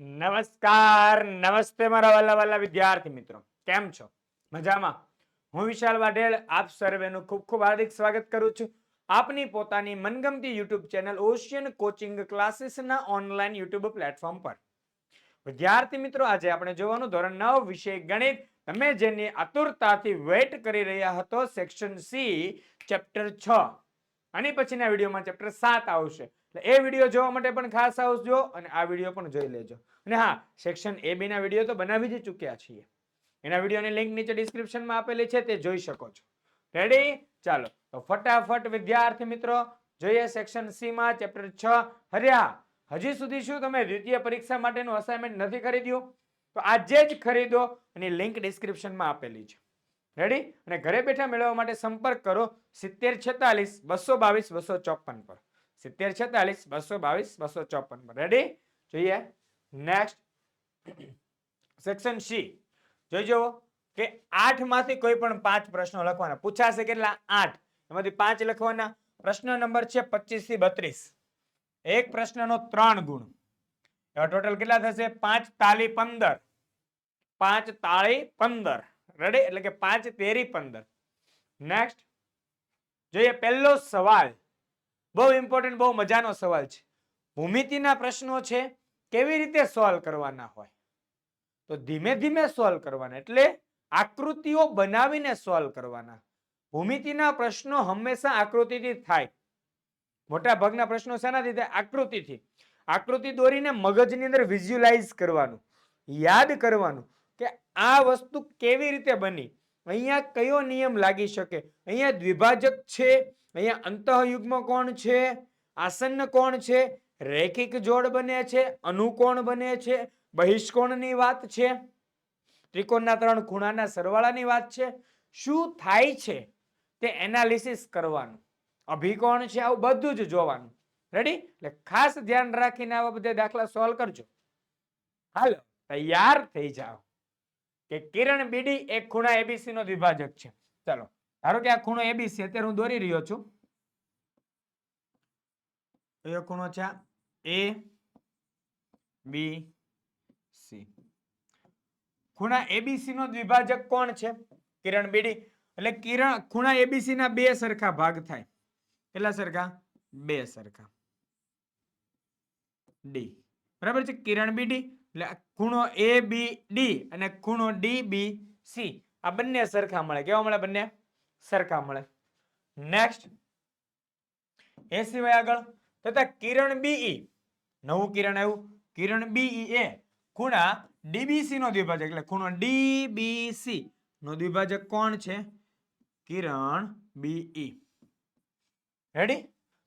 નમસ્કાર નમસ્તે મારા વાલા વાલા વિદ્યાર્થી મિત્રો, કેમ છો? મજામાં? હું વિશાલ વાઢેલ આપ સર્વેનું ખૂબ ખૂબ હાર્દિક સ્વાગત કરું છું આપની પોતાની મનગમતી યુટ્યુબ ચેનલ ઓશિયન કોચિંગ ક્લાસીસના ઓનલાઈન યુટ્યુબ પ્લેટફોર્મ પર. વિદ્યાર્થી મિત્રો, આજે આપણે જોવાનું ધોરણ 9 વિષય ગણિત. તમે જેની આતુરતાથી વેઇટ કરી રહ્યા હતો, સેક્શન સી ચેપ્ટર 6. આની પછીના વિડીયોમાં ચેપ્ટર 7 આવશે. એટલે એ વિડીયો જોવા માટે પણ ખાસ આવજો અને આ વિડીયો પણ જોઈ લેજો. અને હા, સેક્શન એ બી ના વિડીયો તો બનાવી જ ચૂક્યા છીએ. એના વિડીયોની લિંક નીચે ડિસ્ક્રિપ્શનમાં આપેલી છે, તે જોઈ શકો છો. રેડી? ચાલો તો ફટાફટ વિદ્યાર્થી મિત્રો જોઈએ સેક્શન સી માં ચેપ્ટર 6. હર્યા, હજી સુધી શું તમે દ્વિતીય પરીક્ષા માટેનું અસાઇનમેન્ટ નથી ખરીદ્યું? તો આજે જ ખરીદો. એની લિંક ડિસ્ક્રિપ્શનમાં આપેલી છે. રેડી? અને ઘરે બેઠા મેળવવા માટે સંપર્ક કરો 7046 222 254 પર. 7046 222 254 પર. રેડી? જોઈએ નેક્સ્ટ સેક્શન સી. જોઈજો કે 8 માંથી કોઈ પણ 5 પ્રશ્નો લખવાના પૂછાશે. કેટલા? 8. એમાંથી 5 લખવાના. પ્રશ્ન નંબર છે 25 થી 32. એક પ્રશ્નનો 3 ગુણ. એવા ટોટલ કેટલા થશે? 5 તાલી 15. 5 તાળી 15. રેડી? એટલે કે 5 તેરી 15. નેક્સ્ટ જોઈએ પહેલો સવાલ. બહુ ઇમ્પોર્ટન્ટ, બહુ મજાનો સવાલ છે. ભૂમિતિના પ્રશ્નો છે, કેવી રીતે સોલ્વ કરવાના હોય? તો ધીમે ધીમે સોલ્વ કરવાના, એટલે આકૃતિઓ બનાવીને સોલ્વ કરવાના. ભૂમિતિના પ્રશ્નો હંમેશા આકૃતિથી થાય. મોટા ભાગના પ્રશ્નો શેનાથી થાય? આકૃતિથી. આકૃતિ દોરીને મગજની અંદર વિઝ્યુલાઇઝ કરવાનું, યાદ કરવાનું કે આ વસ્તુ કેવી રીતે બની, અહીંયા કયો નિયમ લાગી શકે, અહીંયા દ્વિભાજક છે, અહીંયા અંતઃયુગ્મ કોણ છે, આસન્ન કોણ છે, રેખિક જોડ બને છે, અનુકોણ બને છે, બહિષ્કોણની વાત છે, ત્રિકોણના 3 ખૂણાના સરવાળાની વાત છે. શું થાય છે તે એનાલિસિસ કરવાનું. અભિકોણ છે, આવું બધું જ જોવાનું. રેડી? એટલે ખાસ ધ્યાન રાખીને આવા બધા દાખલા સોલ્વ કરજો. હાલો તૈયાર થઈ જાઓ કે કિરણ બીડી એક ખૂણા એબીસી નો દ્વિભાજક છે. ચાલો ધારો કે આ ખૂણો એબીસી અત્યારે હું દોરી રહ્યો છું. કયો ખૂણો છે? એ બી સી. ખૂણા એબીસી નો દ્વિભાજક કોણ છે? કિરણ બીડી. એટલે કિરણ ખૂણા એબીસી ના બે સરખા ભાગ થાય. કેટલા સરખા? બે સરખા. ડી. બરાબર છે? કિરણ બીડી એટલે ખૂણો એ બી ડી અને ખૂણો ડી બી સી આ બંને સરખા મળે. કેવા મળે? બંને સરખા મળે. નેક્સ્ટ એ સિવાય આગળ તથા કિરણ બીઈ, નવું કિરણ આવ્યું, કિરણ બીઈ એ ખૂણા ડીબીસી નો દ્વિભાજક, એટલે ખૂણો ડીબીસી નો દ્વિભાજક કોણ છે? કિરણ બીઈ. રેડી?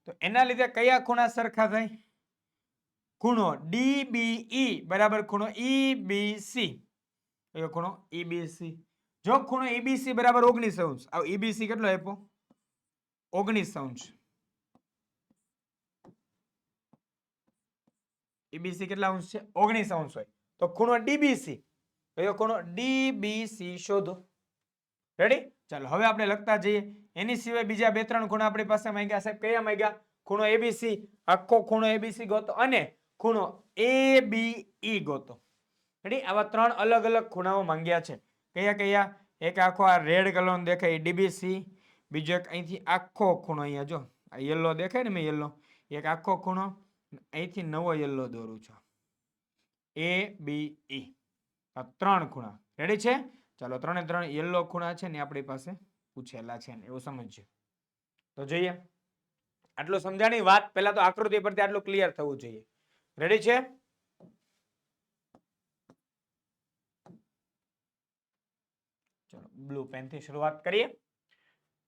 તો એના લીધે કયા ખૂણા સરખા થાય? ખૂણો ડીબીઈ બરાબર ખૂણો ઈબીસી. કયો ખૂણો? ઈબીસી. જો ખૂણો ઈબીસી બરાબર 19 અંશ. આ ઈબીસી કેટલો આપ્યો? 19 અંશ. ઈબીસી કેટલા અંશ છે? 19 અંશ હોય તો ખૂણો ડીબીસી, કયો ખૂણો? ડીબીસી શોધો. રેડી? ચાલો હવે આપણે લખતા જઈએ. એની સિવાય બીજા 2-3 ખૂણા આપણી પાસે માંગ્યા. સાહેબ કયા માંગ્યા? ખૂણો એબીસી, આખો ખૂણો એબીસી ગોતો અને ખૂણો એબીઈ ગોતો. રેડી? આવા 3 અલગ અલગ ખૂણાઓ માંગ્યા છે. કયા કયા? એક આખો આ રેડ કલર દેખાય ડીબીસી, બીજો એક અહીંથી આખો ખૂણો, અહીંયા જો આ યલો દેખાય ને, મેં યલો, એક આખો ખૂણો, અહીંથી નવો યલો દોરું છું, એ બી ઈ. આ 3 ખૂણા. રેડી છે? ચાલો 3 યલો ખૂણા છે ને આપણી પાસે પૂછેલા છે ને એવું સમજજો. તો જોઈએ. આટલું સમજાણી વાત. પહેલા તો આકૃતિ પરથી આટલું ક્લિયર થવું જોઈએ. રેડી છે? ચલો બ્લુ પેન થી શરૂઆત કરીએ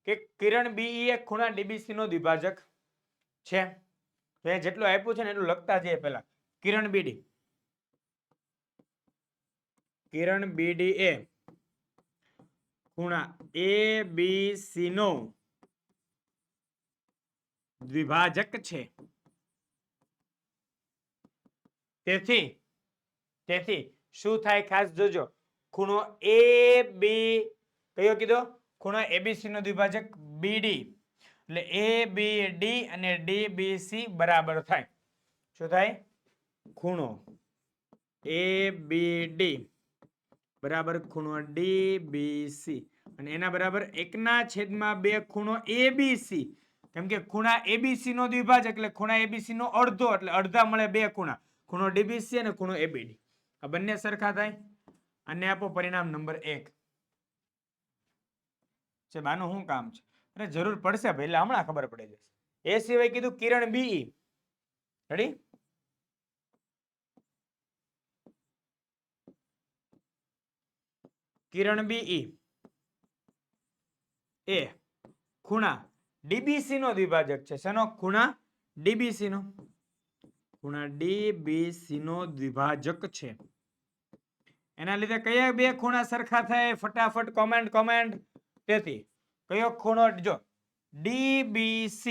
કે કિરણ બીઈ એક ખૂણા ડીબીસી નો દ્વિભાજક છે. તો એ જેટલું આપ્યું છે ને એટલું લખતા જઈએ. પહેલા કિરણ બીડી, કિરણ બીડી એ ખૂણા એ બી સી નો દ્વિભાજક છે. તેથી શું થાય ખાસ જોજો. ખૂણો એ બી, કયો કીધો? ખૂણો એબીસી નો દ્વિભાજક બીડી, એટલે એ બી ડી અને ડી બી સી બરાબર થાય. શું થાય? ખૂણો ABD બરાબર ખૂણો DBC અને એના બરાબર 1/2 ખૂણો ABC. કેમ કે ખૂણા ABC નો દ્વિભાજક એટલે ખૂણા ABC નો અડધો એટલે અડધા મળે બે ખૂણા, ખૂણો DBC અને ખૂણો ABD. આ બંને સરખા થાય. અને આપો પરિણામ નંબર 1. છે બાનું શું કામ છે? અરે જરૂર પડશે ભાઈ, એટલે હમણાં ખબર પડી જશે. એ સિવાય કીધું કિરણ BE. રેડી? કિરણ BE એ ખૂણા DBC નો દ્વિભાજક છે. શેનો? ખૂણા DBC નો. ખૂણા DBC નો દ્વિભાજક છે. એના લીધે કયા બે ખૂણા સરખા થાય? ફટાફટ કોમેન્ટ. તેથી કયો ખૂણો? જો DBC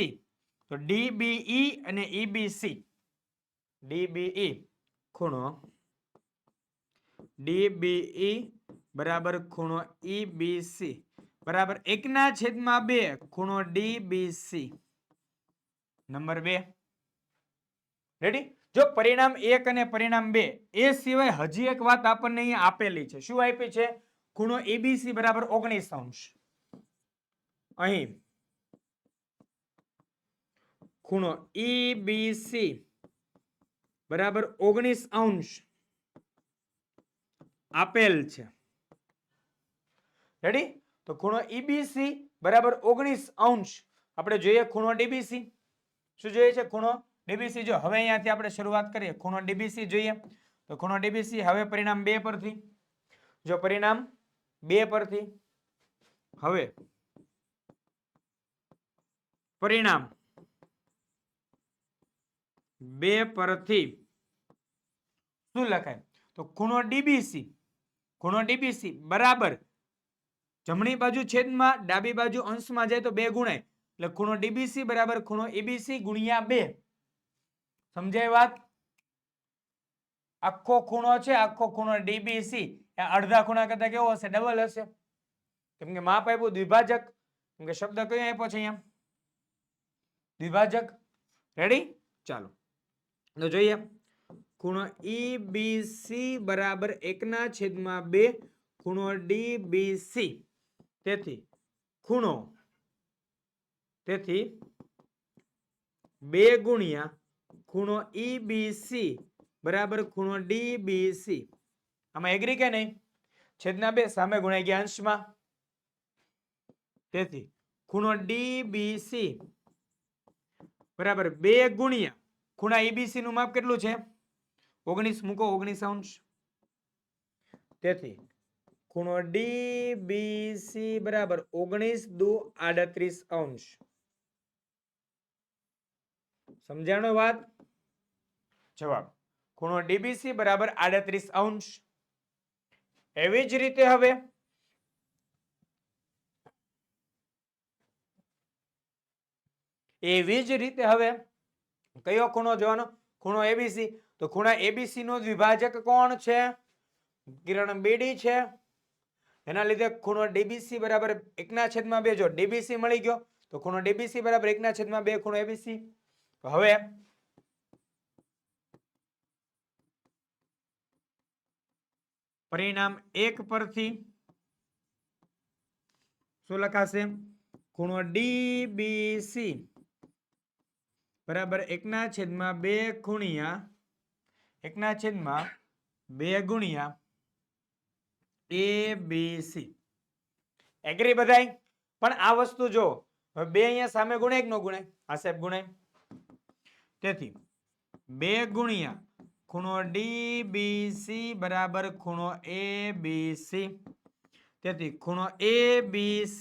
તો DBE અને EBC. DBE ખૂણો DBE બરાબર ખૂણો EBC બરાબર 1/2 ખૂણો DBC. નંબર 2. રેડી? જો પરિણામ 1 અને પરિણામ 2 એ સિવાય હજી એક વાત આપણને અહીંયા આપેલી છે. શું આપી છે? ખૂણો ABC બરાબર 19°. અહીં ખૂણો EBC બરાબર 19° આપેલ છે. રેડી? તો ખૂણો EBC બરાબર 19°. આપણે જોઈએ ખૂણો DBC. શું જોઈએ છે? ખૂણો DBC. જો હવે અહીંયાથી આપણે શરૂઆત કરીએ. ખૂણો DBC જોઈએ તો ખૂણો DBC હવે પરિણામ 2 પરથી. જો પરિણામ 2 પરથી હવે પરિણામ 2 પરથી શું લખાય? તો ખૂણો DBC બરાબર જમણી બાજુ છેદમાં ડાબી બાજુ અંશમાં જાય તો 2 ગુણાય એટલે ખૂણો DBC બરાબર ખૂણો EBC ગુણ્યા 2. સમજાય વાત? આખો ખૂણો છે, આખો ખૂણો DBC અડધા ખૂણા કરતા કેવો હશે? ડબલ હશે. કેમ કે માપ આપ્યું દ્વિભાજક. કેમ કે શબ્દ કયો આપ્યો છે અહીંયા? દ્વિભાજક. રેડી? ચાલો તો જોઈએ. ખૂણો EBC બરાબર 1/2 ખૂણો DBC. તેથી 2 ગુણ્યા ખૂણો EBC બરાબર ખૂણો DBC. આમાં એગ્રી કે નહીં? છેદના 2 સામે ગુણાઈ ગયા અંશમાં. તેથી ખૂણો DBC બરાબર 2 ગુણ્યા ખૂણા EBC નું માપ કેટલું છે? 19 મૂકો 19°. તેથી ખૂણો DBC બરાબર 19·2·38°. સમજાણો વાત? જવાબ ખૂણો DBC બરાબર 38°. એવી જ રીતે હવે કયો ખૂણો જોવાનો? ખૂણો ABC. તો ખૂણા ABC નો દ્વિભાજક કોણ છે? કિરણ BD છે. એના લીધે ખૂણો DBC બરાબર 1/2. જો DBC મળી ગયો તો ખૂણો DBC બરાબર 1/2 ખૂણો ABC. તો હવે પરિણામ 1 પરથી શું લખાશે? ખૂણો DBC બરાબર 1/2 ગુણ્યા ABC. એગ્રી બધાય? પણ આ વસ્તુ જો હવે 2 અહીંયા સામે ગુણાય કે ન ગુણાય? આ સાહેબ ગુણાય. તેથી 2 ગુણ્યા ખૂણો DBC બરાબર ખૂણો ABC. તેથી ખૂણો ABC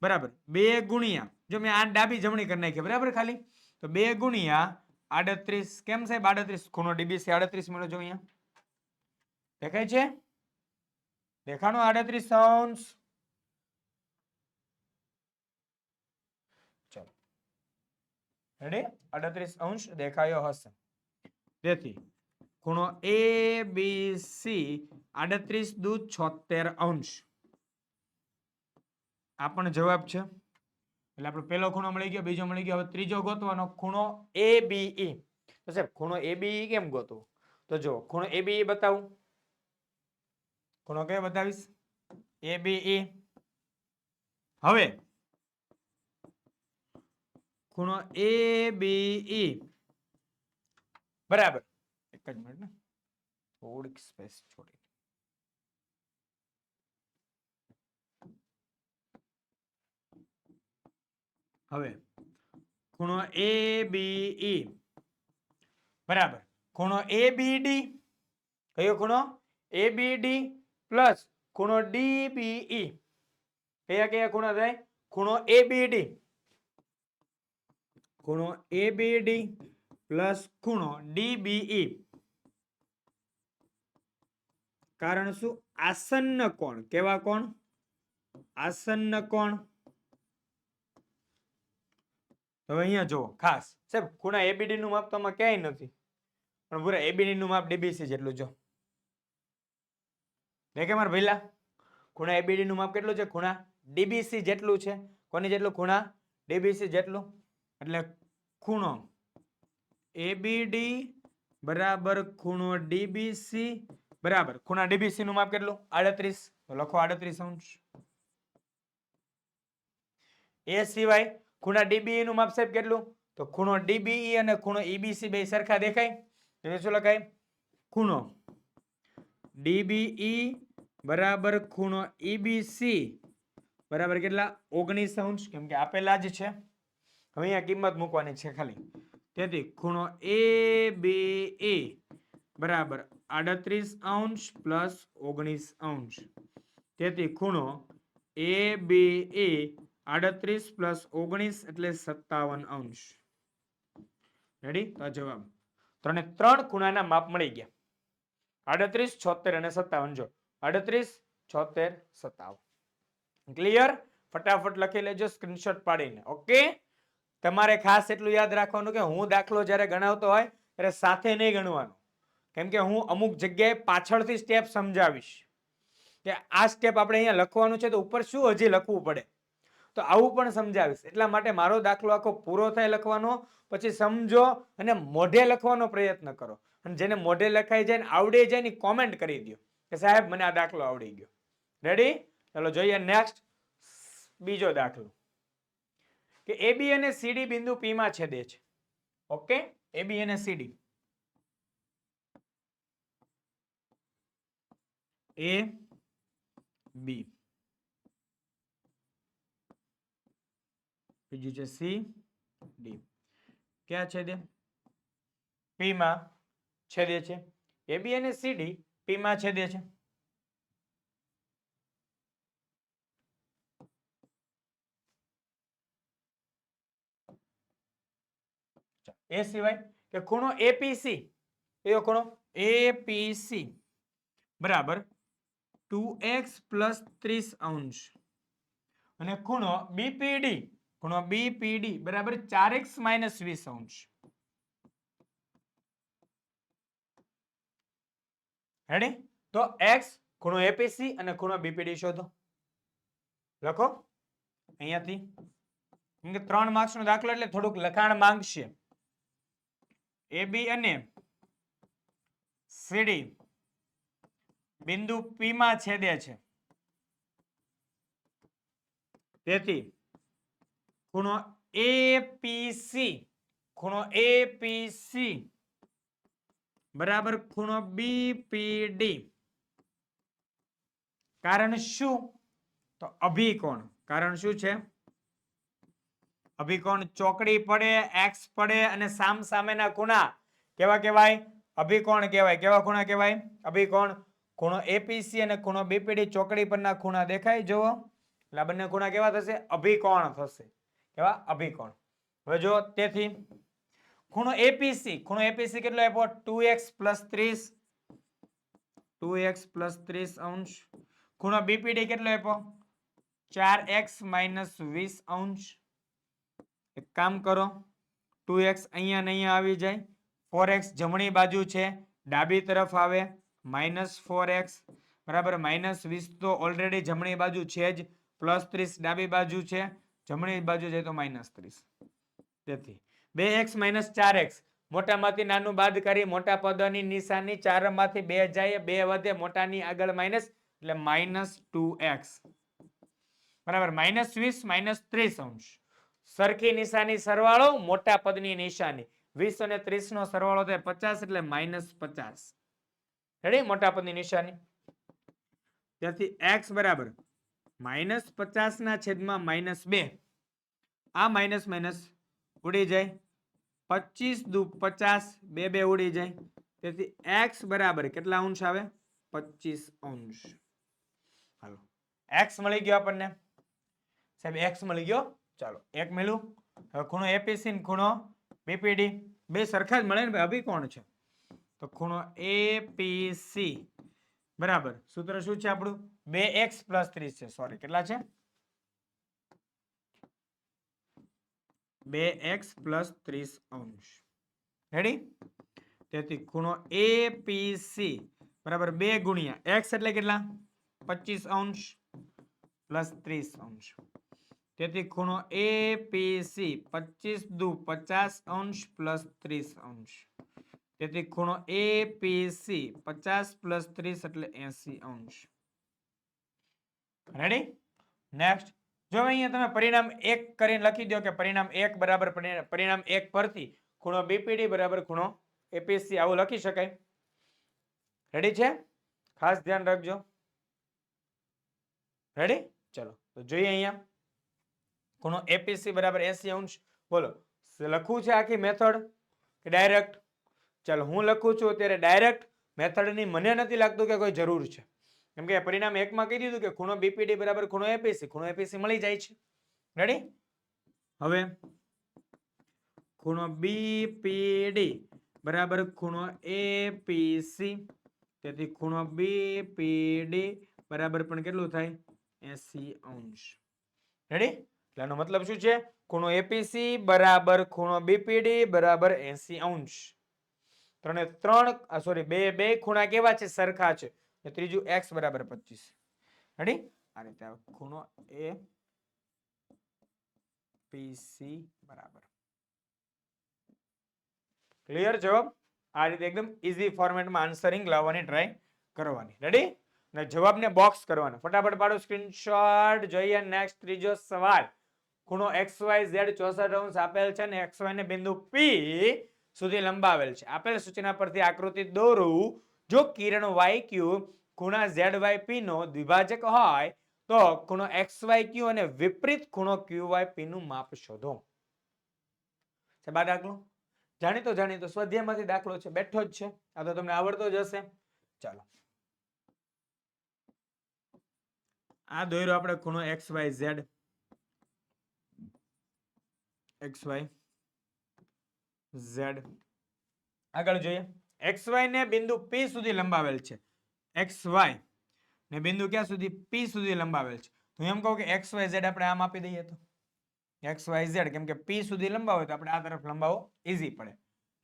બરાબર 2 ગુણ્યા, જો મેં આ ડાબી જમણી કરી નાખી બરાબર ખાલી, તો 2 ગુણ્યા 38. કેમ સાહેબ 38? ખૂણો DBC 38 મળ્યો. જો અહીંયા દેખાય છે? દેખાણો 38°. ચલો રેડી? 38° દેખાયો હશે. તેથી ખૂણો ABC 38·76°. આ પણ જવાબ છે. એટલે આપણો પહેલો ખૂણો મળી ગયો, બીજો મળી ગયો. હવે ત્રીજો ગોતવાનો ખૂણો ABE. તો સાહેબ ખૂણો ABE કેમ ગોતવો? તો જો ખૂણો ABE બતાવું, ખૂણો કયો બતાવીશ? ABE. હવે ખૂણો ABE બરાબર, એક જ મિનિટ ને, થોડીક સ્પેસ છોડી. હવે ખૂણો ABE બરાબર ખૂણો ABD, કયો ખૂણો? ABD પ્લસ ખૂણો DBE. કયા કયા ખૂણા થાય? ખૂણો ABD, ખૂણો ABD પ્લસ ખૂણો DBE. કારણ શું? આસન્ન કોણ. કેવા કોણ? આસન્ન કોણ. હવે અહીંયા જુઓ ખાસ સાહેબ, ખૂણા ABD નું માપ તો આમાં ક્યાંય નથી, પણ પૂરા ABD નું માપ DBC જેટલું. જો દેખે મારા ભઈલા, ખૂણા ABD નું માપ કેટલું છે? ખૂણા DBC જેટલું છે. કોની જેટલું? ખૂણા DBC જેટલું. એટલે ખૂણો ABD બરાબર ખૂણો DBC બરાબર ખૂણા DBC નું માપ કેટલું? 38. તો લખો 38 અંશ. એ સિવાય ખૂણા DBE નું માપ સાહેબ કેટલું? તો ખૂણો DBE અને ખૂણો EBC બે સરખા દેખાય, એટલે શું લખાય? ખૂણો DBE બરાબર ખૂણો EBC બરાબર કેટલા? 19 અંશ. કેમ કે આપેલા જ છે. હવે અહીંયા કિંમત મૂકવાની છે ખાલી. તેથી ખૂણો ABE બરાબર 38 અંશ પ્લસ 19 અંશ. તેથી ખૂણો ABE 38 પ્લસ 19 એટલે 57 અંશ. રેડી? તો જવાબ ત્રણે ત્રણ ખૂણાના માપ મળી ગયા. 38, 76 અને 57. જો 38, 76, 57. ક્લિયર? ફટાફટ લખી લેજો સ્ક્રીનશોટ પાડીને. ઓકે, તમારે ખાસ એટલું યાદ રાખવાનું કે હું દાખલો જ્યારે ગણાવતો હોય ત્યારે સાથે નહીં ગણવાનું, કેમ કે હું અમુક જગ્યાએ પાછળથી સ્ટેપ સમજાવીશ કે આ સ્ટેપ આપણે અહીંયા લખવાનું છે તો ઉપર શું હજી લખવું પડે, તો આવું પણ સમજાવીશ. એટલા માટે મારો દાખલો આખો પૂરો થાય લખવાનો, પછી સમજો અને મોઢે લખવાનો પ્રયત્ન કરો. અને જેને મોઢે લખાઈ જાય ને આવડી જાય ને કોમેન્ટ કરી દો કે સાહેબ મને આ દાખલો આવડી ગયો. રેડી? ચાલો જોઈએ નેક્સ્ટ બીજો દાખલો કે AB અને CD બિંદુ P માં છેદે છે. ઓકે, AB અને CD, A B, બીજું છે C D. ક્યાં છેદે? P માં છેદે છે. AB અને CD P માં છેદે છે. એ સિવાય કે ખૂણો APC, કયો ખૂણો? APC બરાબર 2x પ્લસ 30 અંશ અને ખૂણો BPD, ખૂણો BPD બરાબર 4x માઇનસ 20 અંશ. રેડી? તો x ખૂણો APC અને ખૂણો BPD શોધો. લખો અહીંયાથી, કેમ કે 3 માર્ક્સ નો દાખલો એટલે થોડુંક લખાણ માંગશે. AB અને CD બિંદુ P માં છેદે છે. તેથી ખૂણો APC, ખૂણો APC બરાબર ખૂણો BPD. કારણ શું? તો અભિકોણ. કારણ શું છે? અભિકોણ ચોકડી પડે, x પડે અને સામ સામેના ખૂણા કેવા કહેવાય? અભિકોણ કહેવાય. કેવા ખૂણા કહેવાય? અભિકોણ. ખૂણો APC અને ખૂણો BPD ચોકડી પરના ખૂણા દેખાય જુઓ, એટલે બંને ખૂણા કેવા થશે? અભિકોણ થશે. કેવા? અભિકોણ. હવે જો તેથી ખૂણો APC, ખૂણો APC કેટલો આપ્યો? 2x પ્લસ 30, 2x પ્લસ 30 અંશ. ખૂણો BPD કેટલો આપ્યો? 4x માઇનસ 20 અંશ. એક કામ કરો, 2x અહીંયા ને અહીંયા આવી જાય, 4x જમણી બાજુ છે, ડાબી તરફ આવે, માઇનસ 4x બરાબર માઇનસ 20 તો ઓલરેડી જમણી બાજુ છે જ, પ્લસ 30 ડાબી બાજુ છે, જમણી બાજુ જાય તો માઇનસ 30. તેથી 2x માઇનસ 4x મોટામાંથી નાનું બાદ કરી મોટા પદની નિશાની 4 માંથી 2 જાય 2 વધે મોટાની આગળ માઇનસ એટલે -2x બરાબર -20 -30 અંશ સરખી નિશાની સરવાળો મોટા પદની નિશાની 20 અને 30 નો સરવાળો થાય 50 એટલે -50 રેડી મોટા પદની નિશાની ત્યાંથી x બરાબર -50 ના છેદમાં -2 આ માઇનસ માઇનસ ઉડી જાય 25 દુ 50 બે બે ઉડી જાય તેથી x બરાબર કેટલા અંશ આવે 25 અંશ હાલો x મળી ગયો આપણને સાહેબ x મળી ગયો ચાલો એક મળ્યું હવે ખૂણો એપીસી ને ખૂણો બીપીડી બે સરખા જ મળે ને ભાઈ અભી કોણ છે તો ખૂણો એપીસી બરાબર સૂત્ર શું છે આપણું 2x + 30 છે સોરી કેટલા છે 2x + 30 અંશ રેડી તેથી ખૂણો એપીસી બરાબર 2 ગુણ્યા x એટલે કેટલા 25 અંશ પ્લસ 30 અંશ તેથી ખૂણો એપીસી 25 દુ 50 અંશ પ્લસ 30 અંશ તેથી ખૂણો એપીસી 50 + 30 એટલે 80 અંશ રેડી નેક્સ્ટ જો અહીંયા તમે પરિણામ 1 કરીને લખી દો કે પરિણામ 1 બરાબર પરિણામ 1 પરથી ખૂણો બીપીડી બરાબર ખૂણો એપીસી આવું લખી શકાય રેડી છે ખાસ ધ્યાન રાખજો રેડી ચલો તો જોઈએ અહીંયા ખૂણો એપીસી બરાબર 80 અંશ બોલો લખવું છે આખી મેથડ કે ડાયરેક્ટ ચાલો હું લખું છું અત્યારે ડાયરેક્ટ મેથડની મને નથી લાગતું કે કોઈ જરૂર છે કેમ કે પરિણામ 1 માં કહી દીધું કે ખૂણો બીપીડી બરાબર ખૂણો એપીસી મળી જાય છે રેડી હવે ખૂણો બીપીડી બરાબર ખૂણો એપીસી તેથી ખૂણો બીપીડી બરાબર પણ કેટલું થાય 80 અંશ રેડી એટલે આનો મતલબ શું છે ખૂણો એપીસી બરાબર ખૂણો બીપીડી બરાબર 80 અંશ બે ખૂણા કેવા છે સરખા છે ત્રીજું x બરાબર 25 રેડી આ રીતે ખૂણો એપીસી બરાબર ક્લિયર જવાબ આ રીતે એકદમ ઈઝી ફોર્મેટમાં આન્સરિંગ લાવવાની ટ્રાય કરવાની રેડી અને જવાબને બોક્સ કરવાનો ફટાફટ પાડો સ્ક્રીનશોટ જોઈએ નેક્સ્ટ ત્રીજો સવાલ ખૂણો xyz 64 અંશ આપેલ છે ને xy ને બિંદુ P સુધી લંબાવેલ છે આપેલ સૂચના પરથી આકૃતિ દોરવું જો કિરણ yq ખૂણા zyp નો દ્વિભાજક હોય તો ખૂણો xyq અને વિપરીત ખૂણો qyp નું માપ શોધો છે બા દાખલો જાણીતો સ્વાધ્યાયમાંથી દાખલો છે બેઠો જ છે આ તો તમને આવડતો જ હશે ચાલો આ દોર્યો આપણે ખૂણો xyz આગળ જોઈએ xy ને બિંદુ P સુધી લંબાવેલ છે xy ને બિંદુ ક્યાં સુધી P સુધી લંબાવેલ છે તો એમ કહું કે xyz આપણે આમ આપી દઈએ તો xyz કેમ કે P સુધી લંબાવો તો આપણે આ તરફ લંબાવો ઈઝી પડે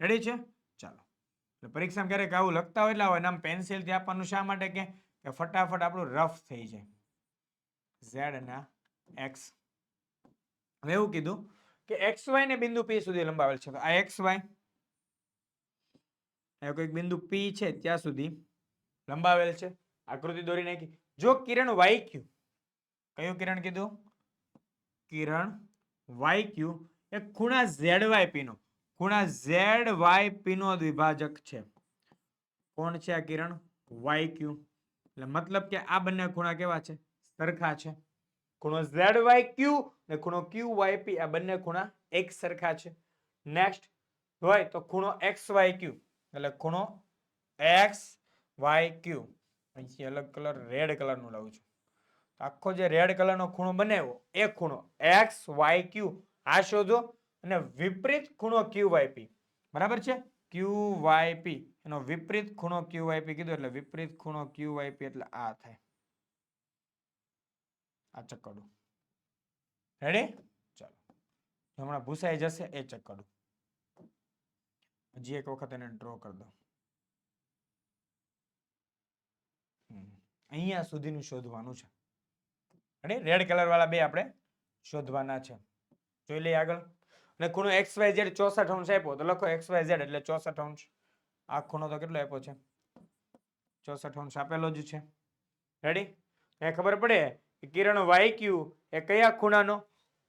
રેડી છે ચાલો એટલે પરીક્ષામાં ક્યારેક આવું લખતા હોય એટલે નામ પેન્સિલ થી આપવાનું શા માટે કે ફટાફટ આપણું રફ થઈ જાય z ના x હવે એવું કીધું કે xy ને બિંદુ P સુધી લંબાવેલ છે તો આ xy કોઈક બિંદુ P છે ત્યાં સુધી લંબાવેલ છે આકૃતિ દોરી નાખી જો કિરણ yq કયું કિરણ કીધું કિરણ yq એ ખૂણા zyp નો ખૂણા zyp નો દ્વિભાજક છે કોણ છે આ કિરણ yq એટલે મતલબ કે આ બંને ખૂણા કેવા છે સરખા છે ખૂણો zyq ને ખૂણો qyp આ બંને ખૂણા એક સરખા છે નેક્સ્ટ હોય તો ખૂણો xyq એટલે ખૂણો xyq અહીં અલગ કલર રેડ કલર નું લાવું છું આખો જે રેડ કલર નો ખૂણો બનાવ્યો એ ખૂણો xyq આ શોધો અને વિપરીત ખૂણો qyp બરાબર છે qyp એનો વિપરીત ખૂણો qyp કીધું એટલે વિપરીત ખૂણો qyp એટલે આ થાય આ ચક્કડું રેડી ચાલો હમણાં ભૂસાઈ જશે એ ચક્કડું હજી એક વખત એને ડ્રો કરી દો અહીંયા સુધીનું શોધવાનું છે રેડ કલર વાળા બે આપણે શોધવાના છે જોઈ લઈએ આગળ અને ખૂણો XYZ 64 અંશ આપ્યો તો લખો XYZ એટલે 64 અંશ. આ ખૂણો તો કેટલો આપ્યો છે? 64 અંશ આપેલો જ છે. રેડી? એ ખબર પડે કે કિરણ YQ એ કયા ખૂણાનો?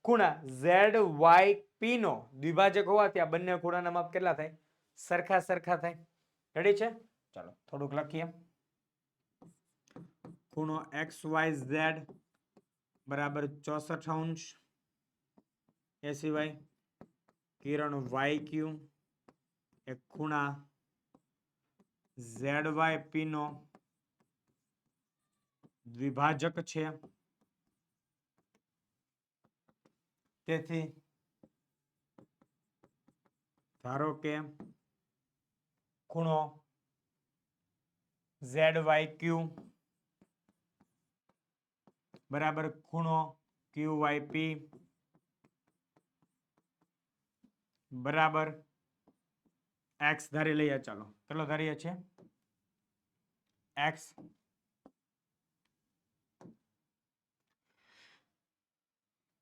ખૂણા ZYP નો દ્વિભાજક હોવાથી આ બંને ખૂણાના માપ કેટલા થાય? સરખા સરખા થાય. રેડી છે? ચાલો થોડુંક લખીએ. ખૂણો XYZ બરાબર 64 અંશ. એ સિવાય કિરણ YQ એ ખૂણા ZYP નો દ્વિભાજક છે. તેથી ધારો કે ખૂણો ZYQ બરાબર ખૂણો QYP બરાબર x ધારી લઈએ. ચાલો કેટલો ધારીએ છીએ? x.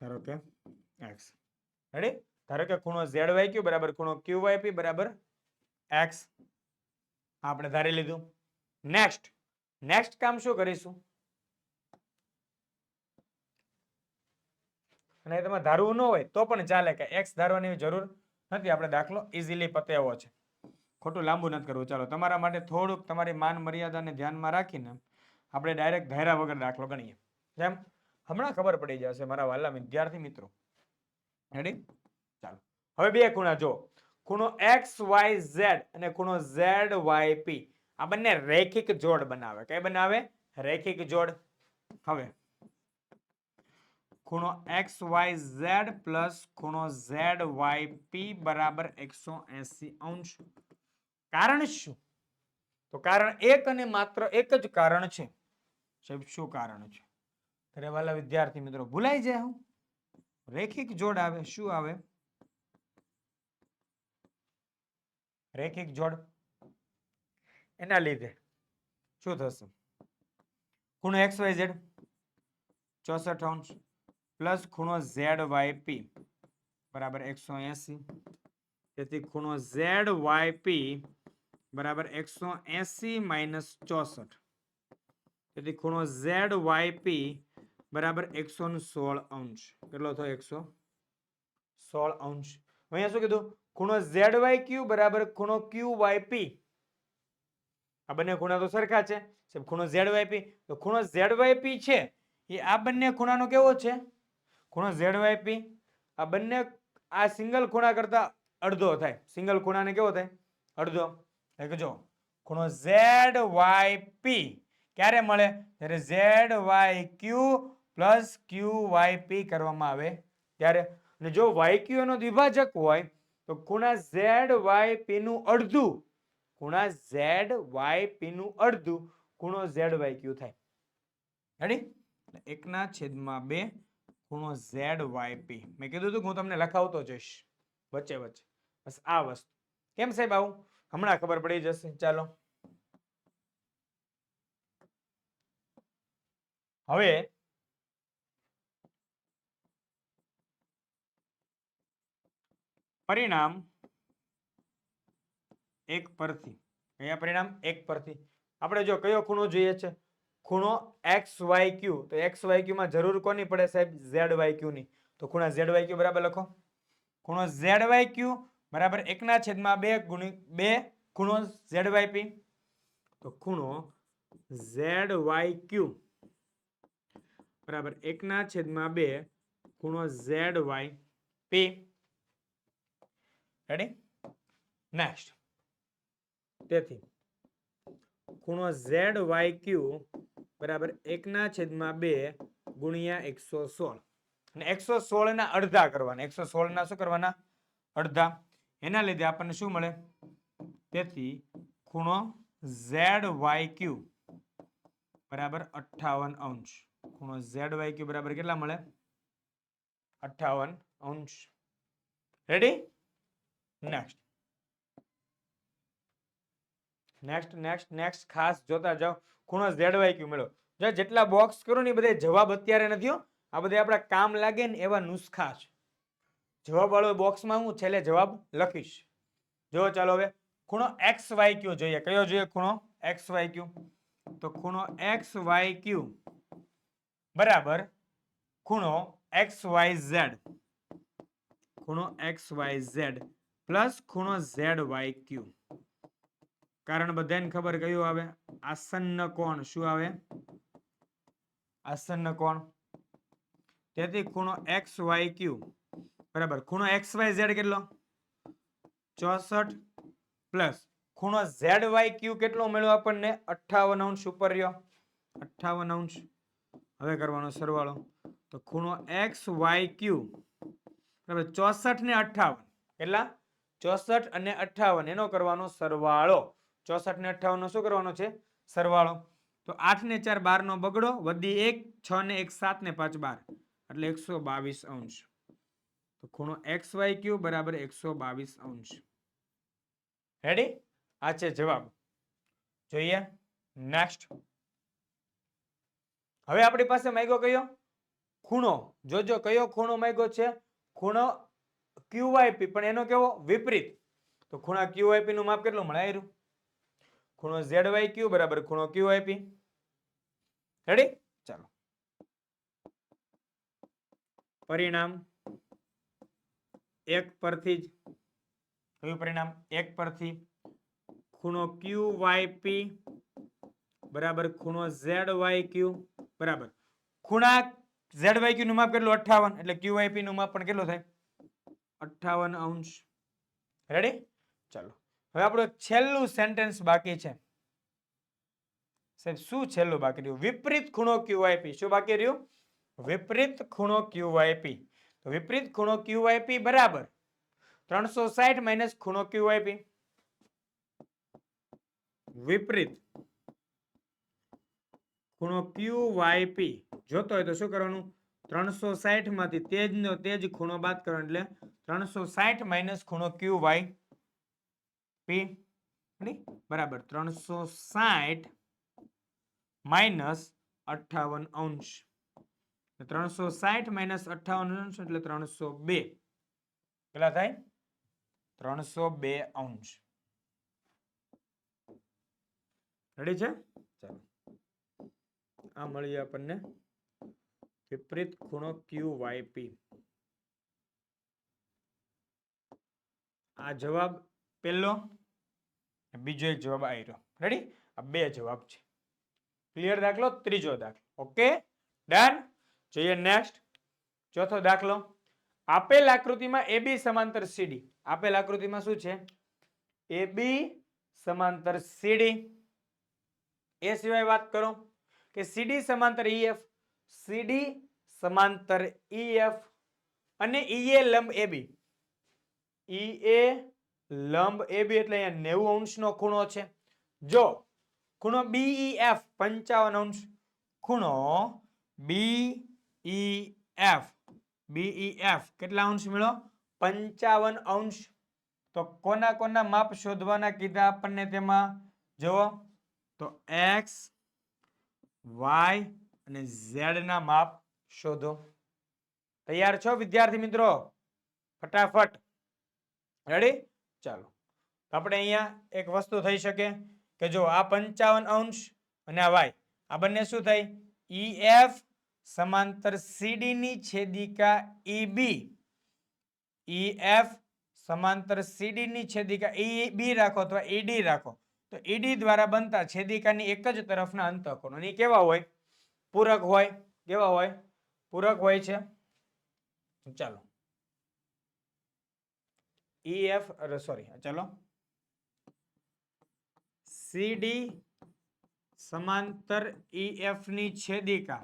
ધારો કે x. રેડી? ધારો કે ખૂણો ZYQ બરાબર ખૂણો QYP બરાબર x આપણે ધારી લીધું. નેક્સ્ટ કામ શું કરીશું? અને તમે ધારવું ન હોય તો પણ ચાલે કે x ધારવાની જરૂર નથી. આપણે દાખલો ઇઝીલી પતે એવો છે. ખોટું લાંબુ નથી કરવું. ચાલો તમારા માટે થોડુંક તમારી માન મર્યાદાને ધ્યાનમાં રાખીને આપણે ડાયરેક્ટ ધાર્યા વગર દાખલો ગણીએ. જેમ હમણાં ખબર પડી જશે મારા વાલા વિદ્યાર્થી મિત્રો. રેડી? ચાલો હવે બે ખૂણા જો. ખૂણો XYZ અને ખૂણો ZYP આ બંને રેખિક જોડ બનાવે. કઈ બનાવે? રેખિક જોડ. હવે ખૂણો XYZ પ્લસ ખૂણો ZYP બરાબર 180 અંશ. કારણ શું? તો કારણ એક અને માત્ર એક જ કારણ છે. શું કારણ છે? અરે વાલા વિદ્યાર્થી મિત્રો ભૂલાઈ જાય હું રેખિક જોડ આવે. શું આવે? રેખિક જોડ. એના લીધે શું થશે? ખૂણો XYZ 64 અંશ પ્લસ ખૂણો ZYP બરાબર 180. તેથી ખૂણો ZYP બરાબર 180 માઇનસ 64. તેથી ખૂણો ZYP બરાબર 116 અંશ. કેટલો થયો? 116 અંશ. અહીંયા શું કીધું? ખૂણો ZYQ બરાબર ખૂણો QYP. આ બંને ખૂણા તો સરખા છે. ખૂણો ZYP તો ખૂણો ZYP છે એ આ બંને ખૂણાનો કેવો છે? ખૂણો ZYP આ બંને આ સિંગલ ખૂણા કરતા અડધો થાય. સિંગલ ખૂણાને કેવો થાય? અડધો. એટલે જો ખૂણો ZYP ક્યારે મળે? જ્યારે ZYQ પ્લસ QYP કરવામાં આવે ત્યારે. અને જો YQ નો દ્વિભાજક હોય તો ખૂણા ZYP નું અડધું. ખૂણા ZYP નું અડધું ખૂણો ZYQ થાય. રેડી? 1/2 ખૂણો ZYP. મેં કીધું હતું હું તમને લખાવતો જઈશ વચ્ચે વચ્ચે. બસ આ વસ્તુ. કેમ સાહેબ આવું? હમણાં ખબર પડી જશે. ચાલો હવે પરિણામ એક પરથી. અહીંયા પરિણામ એક પરથી આપણે જો કયો ખૂણો જોઈએ છે? ખૂણો XYQ. તો XYQ માં જરૂર કોની પડે સાહેબ? ZYQ ની. તો ખૂણા ZYQ બરાબર લખો. ખૂણો ZYQ બરાબર 1/2 ખૂણો ZYP. તો ખૂણો ZYQ બરાબર 1/2 ખૂણો ZYP. રેડી? નેક્સ્ટ. તેથી ખૂણો ZYQ બરાબર 1/2 ગુણ્યા 116. અને 116 ના અડધા કરવાના. 116 ના શું કરવાના? અડધા. એના લીધે આપણને શું મળે? તેથી ખૂણો ZYQ બરાબર 58 અંશ. ખૂણો ZYQ બરાબર કેટલા મળે? 58 અંશ. રેડી? નેક્સ્ટ ખાસ જોતા જાઓ. ખૂણો ZYQ મળ્યો. જો જેટલા બોક્સ કરો ને એ બધા જવાબ અત્યારે નથી હો. આ બધા આપણા કામ લાગે ને એવા નુસ્ખા છે. જવાબ વાળો બોક્સમાં હું છેલ્લે જવાબ લખીશ. જો ચાલો હવે ખૂણો એક્સ વાય ક્યુ જોઈએ. કયો જોઈએ ખૂણો એક્સ વાય ક્યુ? તો ખૂણો એક્સ વાય ક્યુ બરાબર ખૂણો એક્સ વાય ઝેડ. ખૂણો એક્સ વાય ઝેડ પ્લસ ખૂણો ઝેડ વાય ક્યુ. કારણ બધાને ખબર કયું આવે? આસન્ન કોણ. શું આવે? આસન્ન કોણ. તેથી ખૂણો એક્સ વાય ક્યુ બરાબર ખૂણો એક્સ વાય ઝેડ કેટલો? 64 પ્લસ ખૂણો ઝેડ વાય ક્યુ કેટલો મળ્યો આપણને? 58 અંશ ઉપર રહ્યો. 58 અંશ. હવે કરવાનો સરવાળો. તો ખૂણો એક્સ વાય ક્યુ બરાબર 64 ને 58 કેટલા? 64 અને 58 એનો કરવાનો સરવાળો. 64 ને 58 નો શું કરવાનો છે? સરવાળો. તો 8 ને 4 12 નો બગડો, વધી 1 6 ને 1 7 ને 5 12 એટલે 122 અંશ. તો ખૂણો એક્સ વાય ક્યુ બરાબર 122 અંશ. રેડી? આ છે જવાબ. જોઈએ નેક્સ્ટ. હવે આપણી પાસે માંગ્યો કયો? ખૂણો. જોજો કયો ખૂણો માંગ્યો છે? ખૂણો QYP, પણ એનો કેવો? વિપરીત. તો ખૂણા QYP નું માપ કેટલું મળે? આયરું. ખૂણો ZYQ બરાબર ખૂણો QYP. રેડી? ચાલો. પરિણામ એક પરથી જ. કયું પરિણામ? એક પરથી. ખૂણો QYP બરાબર ખૂણો ZYQ બરાબર ખૂણા ZYQ નું માપ કેટલું? 58 એટલે QYP નું માપ પણ કેટલું થાય? 58 અંશ. રેડી? ચાલો. હવે આપણું છેલ્લું સેન્ટેન્સ બાકી છે. સાહેબ શું છેલ્લું બાકી રહ્યું? વિપરીત ખૂણો QYP. શું બાકી રહ્યું? વિપરીત ખૂણો QYP. તો વિપરીત ખૂણો QYP બરાબર 360 માઇનસ ખૂણો QYP. વિપરીત ખૂણો QYP જોતો હોય તો શું કરવાનું? 360 માંથી તેજનો તેજ ખૂણો બાદ કરવાનો એટલે 360 માઇનસ ખૂણો QYP બરાબર 360 માઇનસ 58 અંશ. 360 માઇનસ 58 અંશ એટલે 302. કેટલા થાય? 302 અંશ. રેડી છે? ચાલો. આ મળી આપણને વિપરીત ખૂણો QYP. આ જવાબ પહેલો, બીજો એક જવાબ આવ્યો. રેડી? આ બે જવાબ છે. ક્લિયર દાખલો? ત્રીજો દાખલો. Okay done. જોઈએ નેક્સ્ટ. ચોથો દાખલો. આપેલ આકૃતિમાં AB સમાંતર CD. આપેલ આકૃતિમાં શું છે? AB સમાંતર CD. એ સિવાય વાત કરો કે CD સમાંતર EF, CD સમાંતર EF અને EA લંબ AB. EA લંબ AB એટલે અહીંયા 90 અંશનો ખૂણો છે. જો ખૂણો BEF 55 અંશ. ખૂણો BEF કેટલા અંશ મળ્યો? 55 અંશ. તો કોના કોના માપ શોધવાના કીધા આપણને તેમાં? જો તો X, Y અને Z ના માપ શોધો. તૈયાર છો વિદ્યાર્થી મિત્રો? ફટાફટ. રેડી? ચાલો. આપણે અહીંયા એક વસ્તુ થઈ શકે કે જો આ 55 અંશ અને આ Y આ બંને શું થાય? EF સમાંતર CD ની છેદિકા EB. EF સમાંતર CD ની છેદિકા EB રાખો અથવા ED રાખો તો ED દ્વારા બનતા છેદિકાની એક જ તરફના અંતઃકોણો ની કેવા હોય? પૂરક હોય. કેવા હોય? પૂરક હોય છે. ચાલો. EF સોરી ચાલો CD સમાંતર EF ની છેદિકા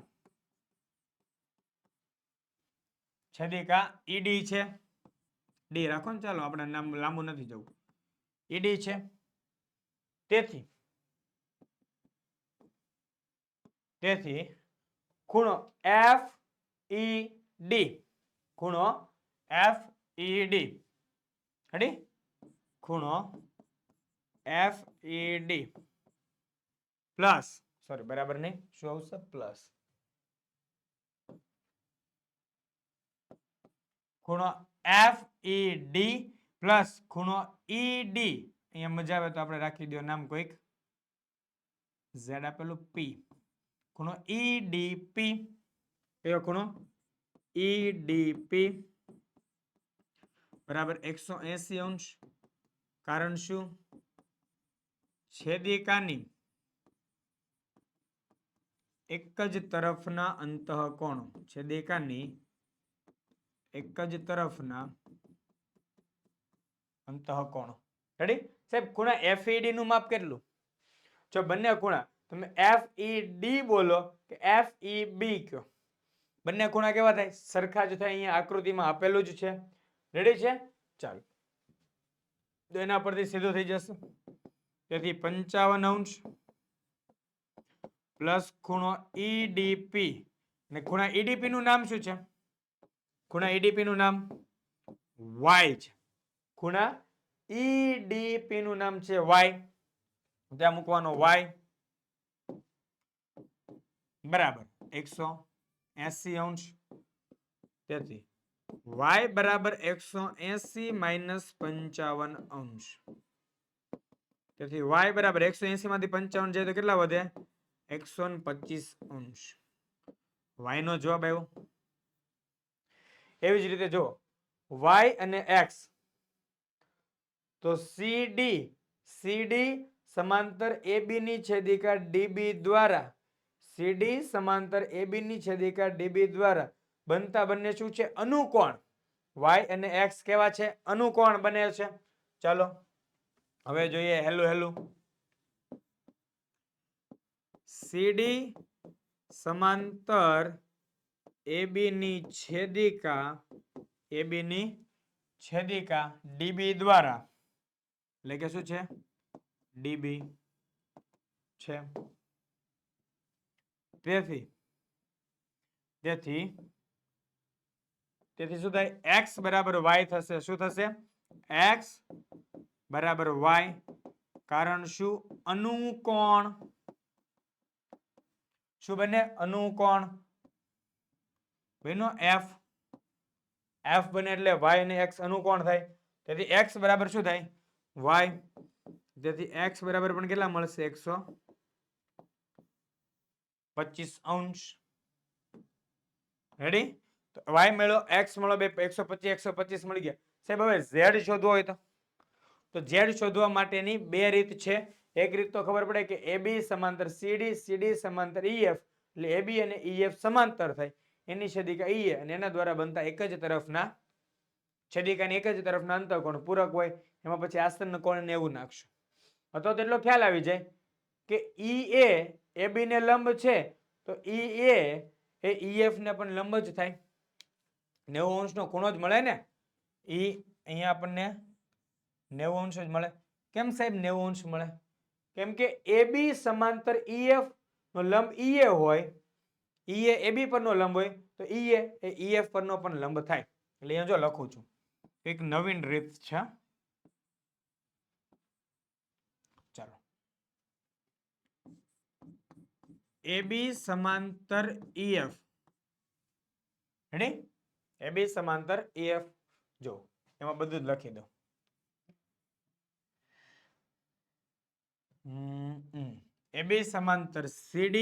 ED છે. ડી રાખો ને. ચાલો આપણે નામ લાંબુ નથી જવું. ED છે. તેથી ખૂણો FED. ખૂણો FED. રેડી? ખૂણો FED પ્લસ સોરી બરાબર નહીં. શું આવશે? પ્લસ ખૂણો એફ ઈ ડી પ્લસ ખૂણો ઈ ડી, અહીંયા મજા આવે તો આપણે રાખી દો નામ કોઈક ઝેડ આપેલું પી, ખૂણો ઈ ડી પી, કયો ખૂણો ઈ ડી પી બરાબર 180 અંશ. કારણ શું? છેદિકાની એક જ તરફના અંતઃકોણો, છેદિકાની એક જ તરફના અંતઃકોણો. રેડી સાહેબ? ખૂણા એફઈડી નું માપ કેટલું? જો બંને ખૂણા તમે એફઈડી બોલો કે એફઈબી કયો, બંને ખૂણા કેવા થાય? સરખા જ થાય. અહીંયા આકૃતિમાં આપેલું જ છે. રેડી છે? ચાલો તો એના પરથી સીધું થઈ જશે. તેથી 55 અંશ પ્લસ ખૂણો ઈડીપી, અને ખૂણા ઈડીપી નું નામ શું છે? ખૂણા ઈડીપી નું નામ વાય છે. ખૂણા ઈડીપી નું નામ છે વાય. ત્યાં મૂકવાનો વાય બરાબર 180 અંશ. તેથી y બરાબર 180 માઇનસ 55 અંશ. તેથી y બરાબર 180 માંથી 55 જાય તો કેટલા વધે? 125 અંશ. y નો જવાબ આવ્યો. એવી જ રીતે જો y અને x, તો સીડી સમાંતર AB ની છેદિકા DB દ્વારા, સીડી સમાંતર AB ની છેદિકા DB દ્વારા બનતા બંને શું છે? અનુકોણ. y અને x કેવા છે? અનુકોણ બને છે. ચાલો હવે જોઈએ હેલું. સીડી સમાંતર AB ની છેદિકા DB દ્વારા, એટલે કે શું છે? DB છે. તેથી શું થાય? x બરાબર y થશે. શું થશે? x બરાબર y. કારણ શું? અનુકોણ. શું બને? અનુકોણ. બન્યો f બને એટલે y અને x અનુકોણ થાય. તેથી x બરાબર શું થાય? y. તેથી x બરાબર પણ કેટલા મળશે? 125 અંશ. રેડી? તો y મળ્યો, x મળ્યો, બે 125 મળી ગયા. સાહેબ હવે z શોધવો હોય તો z શોધવા માટેની બે રીત છે. એક રીત તો ખબર પડે કે AB સમાંતર CD, CD સમાંતર EF, એટલે AB અને EF સમાંતર થાય. એની છેદિકા EA અને એના દ્વારા બનતા એક જ તરફના છેદિકાની એક જ તરફના અંતઃકોણ પૂરક હોય. એમાં પછી આસન્ન કોણ ને એવું નાખશું. અથવા તો એટલો ખ્યાલ આવી જાય કે EA AB ને લંબ છે, તો EA એ EF ને પણ લંબ જ થાય. 90 અંશનો ખૂણો જ મળે ને. અહીંયા આપણને 90 અંશ જ મળે. કેમ સાહેબ 90 અંશ મળે? કેમ કે AB સમાંતર EF નો લંબ EA હોય, EA AB પરનો લંબ હોય, તો EA એ EF પરનો પણ લંબ થાય. એટલે અહીંયા જો લખું છું, એક નવીન રીત છે. ચાલો AB સમાંતર EF, રેડી? AB સમાંતર EF જો એમાં બધું જ લખી દો. AB સમાંતર CD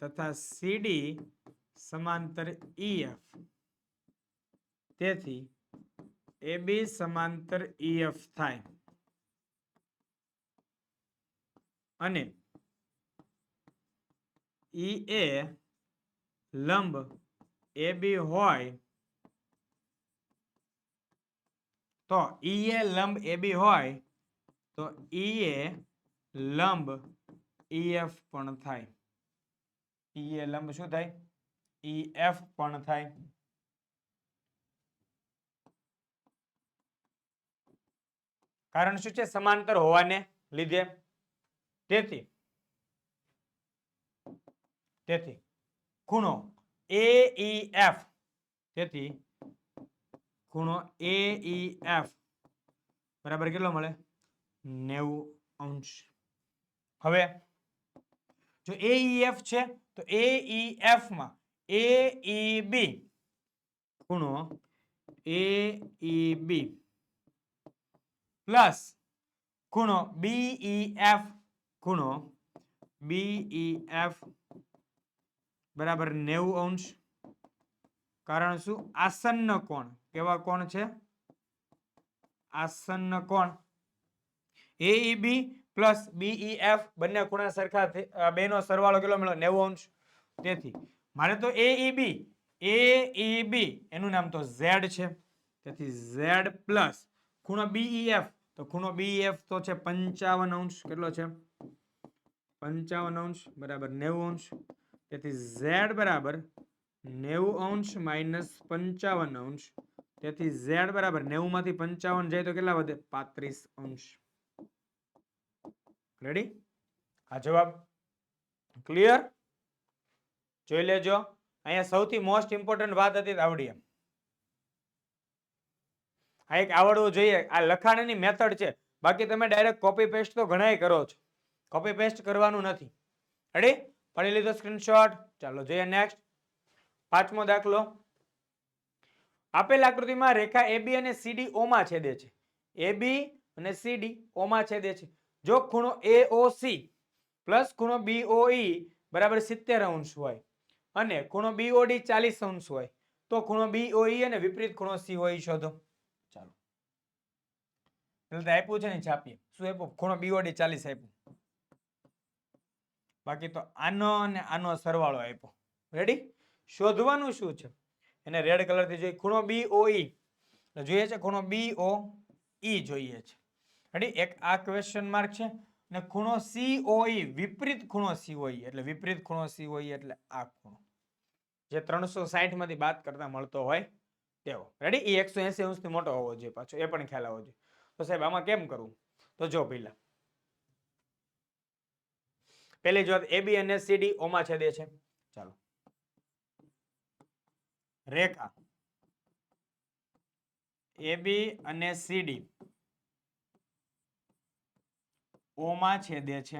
તથા CD સમાંતર EF. તેથી AB સમાંતર EF થાય અને EA લંબ AB હોય તો EA લંબ AB હોય તો EA લંબ EF પણ થાય. EA લંબ શું થાય? EF પણ થાય. કારણ શું છે? સમાંતર હોવાને લીધે. તેથી ખૂણો AEF, તેથી ખૂણો AEF બરાબર કેટલો મળે? 90 અંશ. હવે જો AEF છે તો AEF માં AEB ખૂણો AEB પ્લસ ખૂણો BEF ખૂણો BEF બરાબર 90 અંશ. કારણ શું? આસન્ન કોણ. કેવા કોણ છે? આસન્ન કોણ. AEB પ્લસ BEF બંને ખૂણા સરખા, બેનો સરવાળો કેટલો મળ્યો? 90 અંશ. તેથી મારે તો AEB એનું નામ તો Z છે. તેથી Z પ્લસ ખૂણો BEF, તો ખૂણો BEF તો છે 55 અંશ. કેટલો છે? 55 અંશ બરાબર 90 અંશ. તેથી Z બરાબર 90 અંશ માઇનસ 55 અંશ. તેથી Z બરાબર 90 માંથી 55 જાય તો કેટલા વધે? 35 અંશ. રેડી? આ જવાબ ક્લિયર? જોઈ લેજો. અહીંયા સૌથી મોસ્ટ ઇમ્પોર્ટન્ટ વાત હતી આવડી. આ એક આવડવું જોઈએ. આ લખાણની મેથડ છે. બાકી તમે ડાયરેક્ટ કોપી પેસ્ટ તો ઘણાય કરો છો. કોપી પેસ્ટ કરવાનું નથી. રેડી? પડી લીધો સ્ક્રીનશોટ? ચાલો જોઈએ નેક્સ્ટ. પાંચમો દાખલો. આપેલ આકૃતિમાં રેખા AB અને CD O માં છેદે છે. AB અને CD O માં છેદે છે. જો ખૂણો AOC પ્લસ ખૂણો BOE બરાબર 70 અંશ હોય અને ખૂણો BOD 40 અંશ હોય તો ખૂણો BOE અને વિપરીત ખૂણો COE શોધો. ચાલો. એટલે આપ્યું છે ને છાપીએ. શું આપ્યું? ખૂણો BOD 40 આપ્યું. બાકી તો આનો અને આનો સરવાળો આપ્યો. રેડી? શોધવાનું શું છે? એને રેડ કલર થી જોઈએ. ખૂણો BOE જોઈએ છે. ખૂણો BOE જોઈએ છે. રેડી? એક આ ક્વેશ્ચન માર્ક છે અને ખૂણો COE વિપરીત ખૂણો COE એટલે વિપરીત ખૂણો COE એટલે આ ખૂણો જે 360 માંથી બાદ કરતા મળતો હોય તેવો. રેડી? એ 180 અંશથી મોટો હોવો જોઈએ. પાછો એ પણ ખ્યાલ આવવો જોઈએ. તો સાહેબ આમાં કેમ કરવું? તો જો પહેલા પહેલી જ વાત, AB અને CD O માં છેદે છે. ચાલો. રેખા AB અને CD O માં છેદે છે.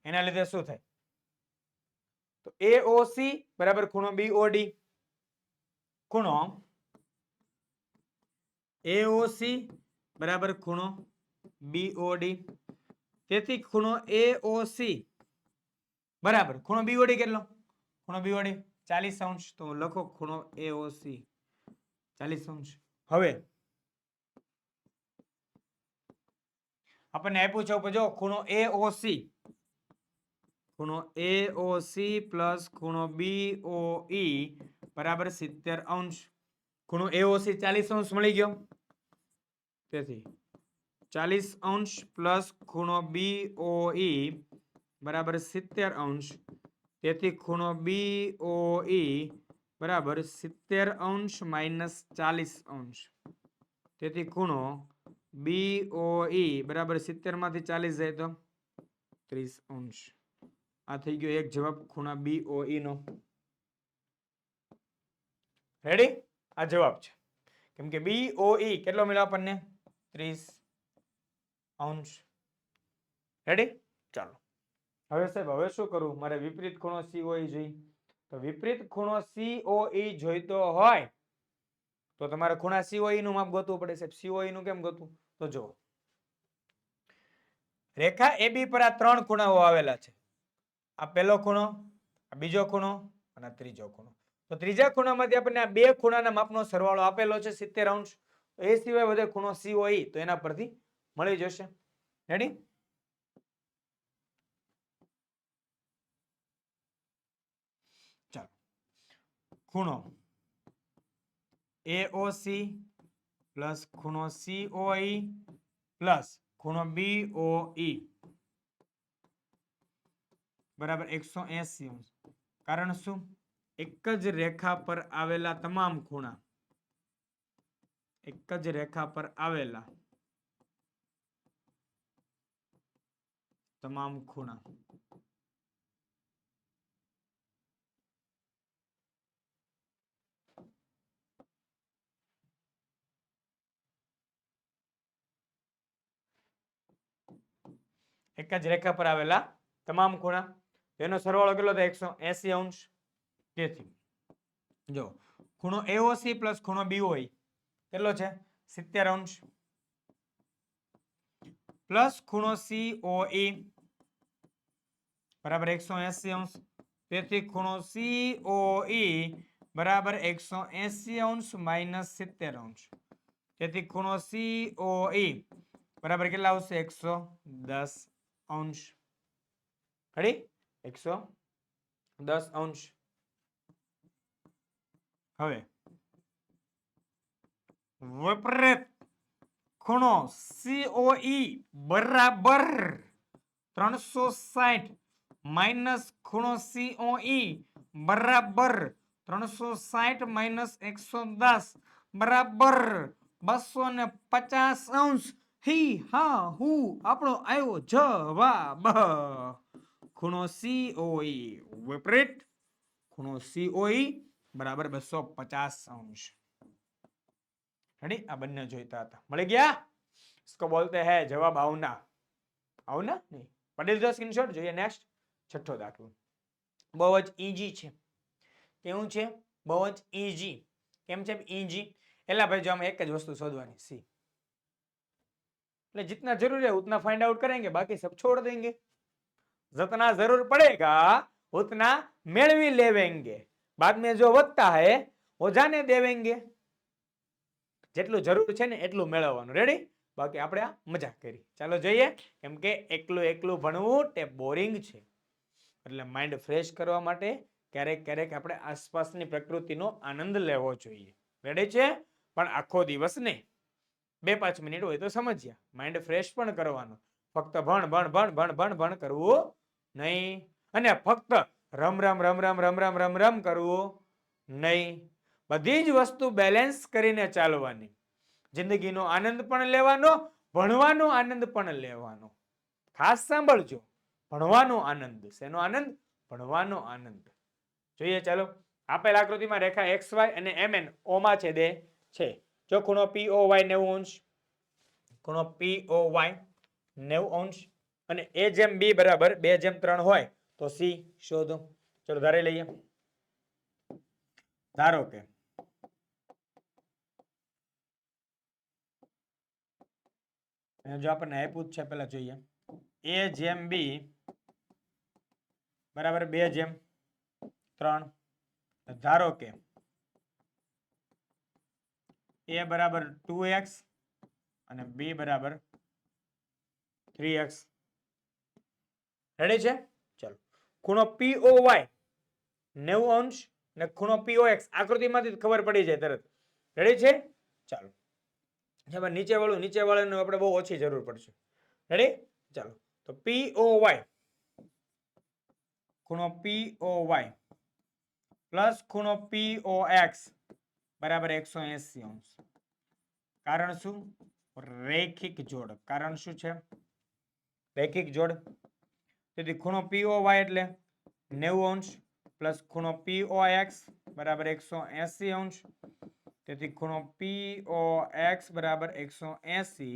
એના લીધે શું થાય? તો AOC બરાબર ખૂણો BOD. ખૂણો AOC બરાબર ખૂણો BOD. તેથી ખૂણો AOC બરાબર ખૂણો BOD કેટલો? ખૂણો BOD 40 અંશ. તો લખો ખૂણો AOC 40 અંશ. હવે આપણને આપ્યું છે જો ખૂણો AOC પ્લસ ખૂણો BOE બરાબર 70 અંશ. ખૂણો AOC 40 અંશ મળી ગયો. તેથી 40 અંશ પ્લસ ખૂણો BOE બરાબર 70 અંશ. તેથી ખૂણો BOE બરાબર 70 અંશ માઇનસ 40 અંશ. તેથી ખૂણો BOE બરાબર 70 માંથી 40 જાય તો 30 અંશ. આ થઈ ગયો એક જવાબ ખૂણા BOE નો. રેડી? આ જવાબ છે. કેમ કે BOE કેટલો મળ્યો આપણને? 30 અંશ. રેડી? ચાલો. હવે સાહેબ હવે શું કરવું? મારે વિપરીત ખૂણો COE જોઈએ. તો વિપરીત ખૂણો COE જોઈતો હોય તો તમારે ખૂણા COE નું માપ ગોતવું પડે. સાહેબ COE નું કેમ ગોતવું? તો જો રેખા AB પર આ ત્રણ ખૂણાઓ આવેલા છે. આ પહેલો ખૂણો, આ બીજો ખૂણો અને આ ત્રીજો ખૂણો. તો ત્રીજા ખૂણામાંથી આપણને આ બે ખૂણાના માપનો સરવાળો આપેલો છે 70 અંશ. એ સિવાય વધે ખૂણો COE તો એના પરથી મળી જશે. રેડી? ચાલો. ખૂણો AOC પ્લસ ખૂણો COE પ્લસ ખૂણો BOE બરાબર 180 અંશ. કારણ શું? એક જ રેખા પર આવેલા તમામ ખૂણા એક જ રેખા પર આવેલા તમામ ખૂણા એક જ રેખા પર આવેલા તમામ ખૂણા એનો સરવાળો કેટલો થાય? 180 અંશ. તેથી જો ખૂણો AOC પ્લસ ખૂણો BOE કેટલો છે 70 અંશ પ્લસ ખૂણો COE બરાબર 180 અંશ તેથી ખૂણો COE બરાબર 180 અંશ માઇનસ 70 અંશ તેથી ખૂણો COE બરાબર કેટલા આવશે 110 અંશ રેડી 110 અંશ હવે વિપરીત ખૂણો COE બરાબર 360 માઇનસ ખૂણો COE બરાબર 360 માઇનસ 110 બરાબર 250 અંશ હી હા હું આપણો આવ્યો જવાબ ખૂણો COE વિપરીત ખૂણો COE બરાબર 250 અંશ રેડી આ બંને જોઈતા હતા મળી ગયા इसको बोलते हैं जवाब આવના આવના નહીં પડી દીધો સ્ક્રીનશોટ જોઈએ નેક્સ્ટ છઠ્ઠો દાખલો બહુ જ ઈઝી છે કેવું છે બહુ જ ઈઝી કેમ છે ઈઝી એલા ભાઈ જો हम एक જ વસ્તુ શોધવાની સી એટલે जितना जरूर है उतना फाइंड आउट करेंगे बाकी सब छोड़ देंगे जितना जरूर पड़ेगा उतना मेलवी लेवेंगे बाद में जो વધતા है वो जाने देवेंगे જેટલું જરૂર છે ને એટલું મેળવવાનું રેડી બાકી આપણે આ મજાક કરી ચાલો જોઈએ કેમ કે એકલું એકલું ભણવું તે બોરિંગ છે એટલે માઇન્ડ ફ્રેશ કરવા માટે ક્યારેક ક્યારેક આપણે આસપાસની પ્રકૃતિનો આનંદ લેવો જોઈએ રેડી છે પણ આખો દિવસ નહીં 2-5 મિનિટ હોય તો સમજ્યા માઇન્ડ ફ્રેશ પણ કરવાનું ફક્ત ભણ ભણ ભણ ભણ ભણ ભણ કરવું નહીં અને ફક્ત રમ રમ રમ રમ રમ રમ રમ રમ કરવું નહીં બધી જ વસ્તુ બેલેન્સ કરીને ચાલવાની જિંદગીનો આનંદ પણ લેવાનો ભણવાનો આનંદ પણ લેવાનો ખાસ સાંભળજો ભણવાનો આનંદ શેનો આનંદ ભણવાનો આનંદ જોઈએ ચાલો આપેલ આકૃતિમાં રેખા XY અને MN ઓમાં છેદે છે જો ખૂણો POY 90 અંશ ખૂણો POY 90 અંશ અને A/B બરાબર 2/3 હોય તો C શોધો ચલો ધારી લઈએ ધારો કે જો આપણને આપ્યું છે પહેલા જોઈએ A/B બરાબર 2/3 ધારો કે A બરાબર 2x અને B બરાબર 3x રેડી છે ચલો ખૂણો POY 90 અંશ અને ખૂણો POX આકૃતિમાંથી ખબર પડી જાય તરત રેડી છે ચાલો હવે નીચે વાળાનું આપણે બહુ ઓછી જરૂર પડશે રેડી ચાલો તો POY ખૂણો POY પ્લસ ખૂણો POX બરાબર 180 અંશ કારણ શું રેખિક જોડ કારણ શું છે રેખિક જોડ તેથી ખૂણો POY એટલે 90 અંશ પ્લસ ખૂણો POX બરાબર 180 અંશ તેથી ખૂણો POX બરાબર 180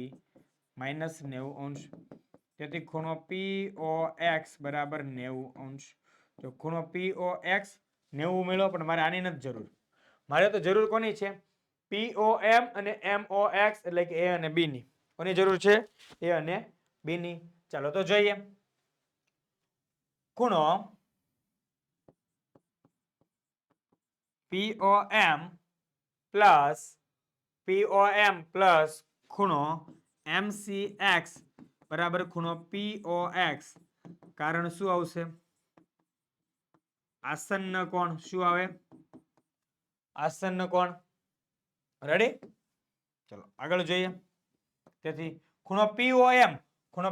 માઇનસ 90 અંશ તેથી ખૂણો POX બરાબર 90 અંશ તો ખૂણો POX 90 મેળવો પણ મારે આની નથી જરૂર મારે તો જરૂર કોની છે POM અને MOX એટલે કે A અને B ની કોની જરૂર છે A અને B ની ચાલો તો જોઈએ ખૂણો POM પ્લસ ખૂણો MCX બરાબર ખૂણો POX કારણ શું આવશે આસન્ન કોણ શું આવે આસન્ન કોણ રેડી ચલો આગળ જોઈએ તેથી ખૂણો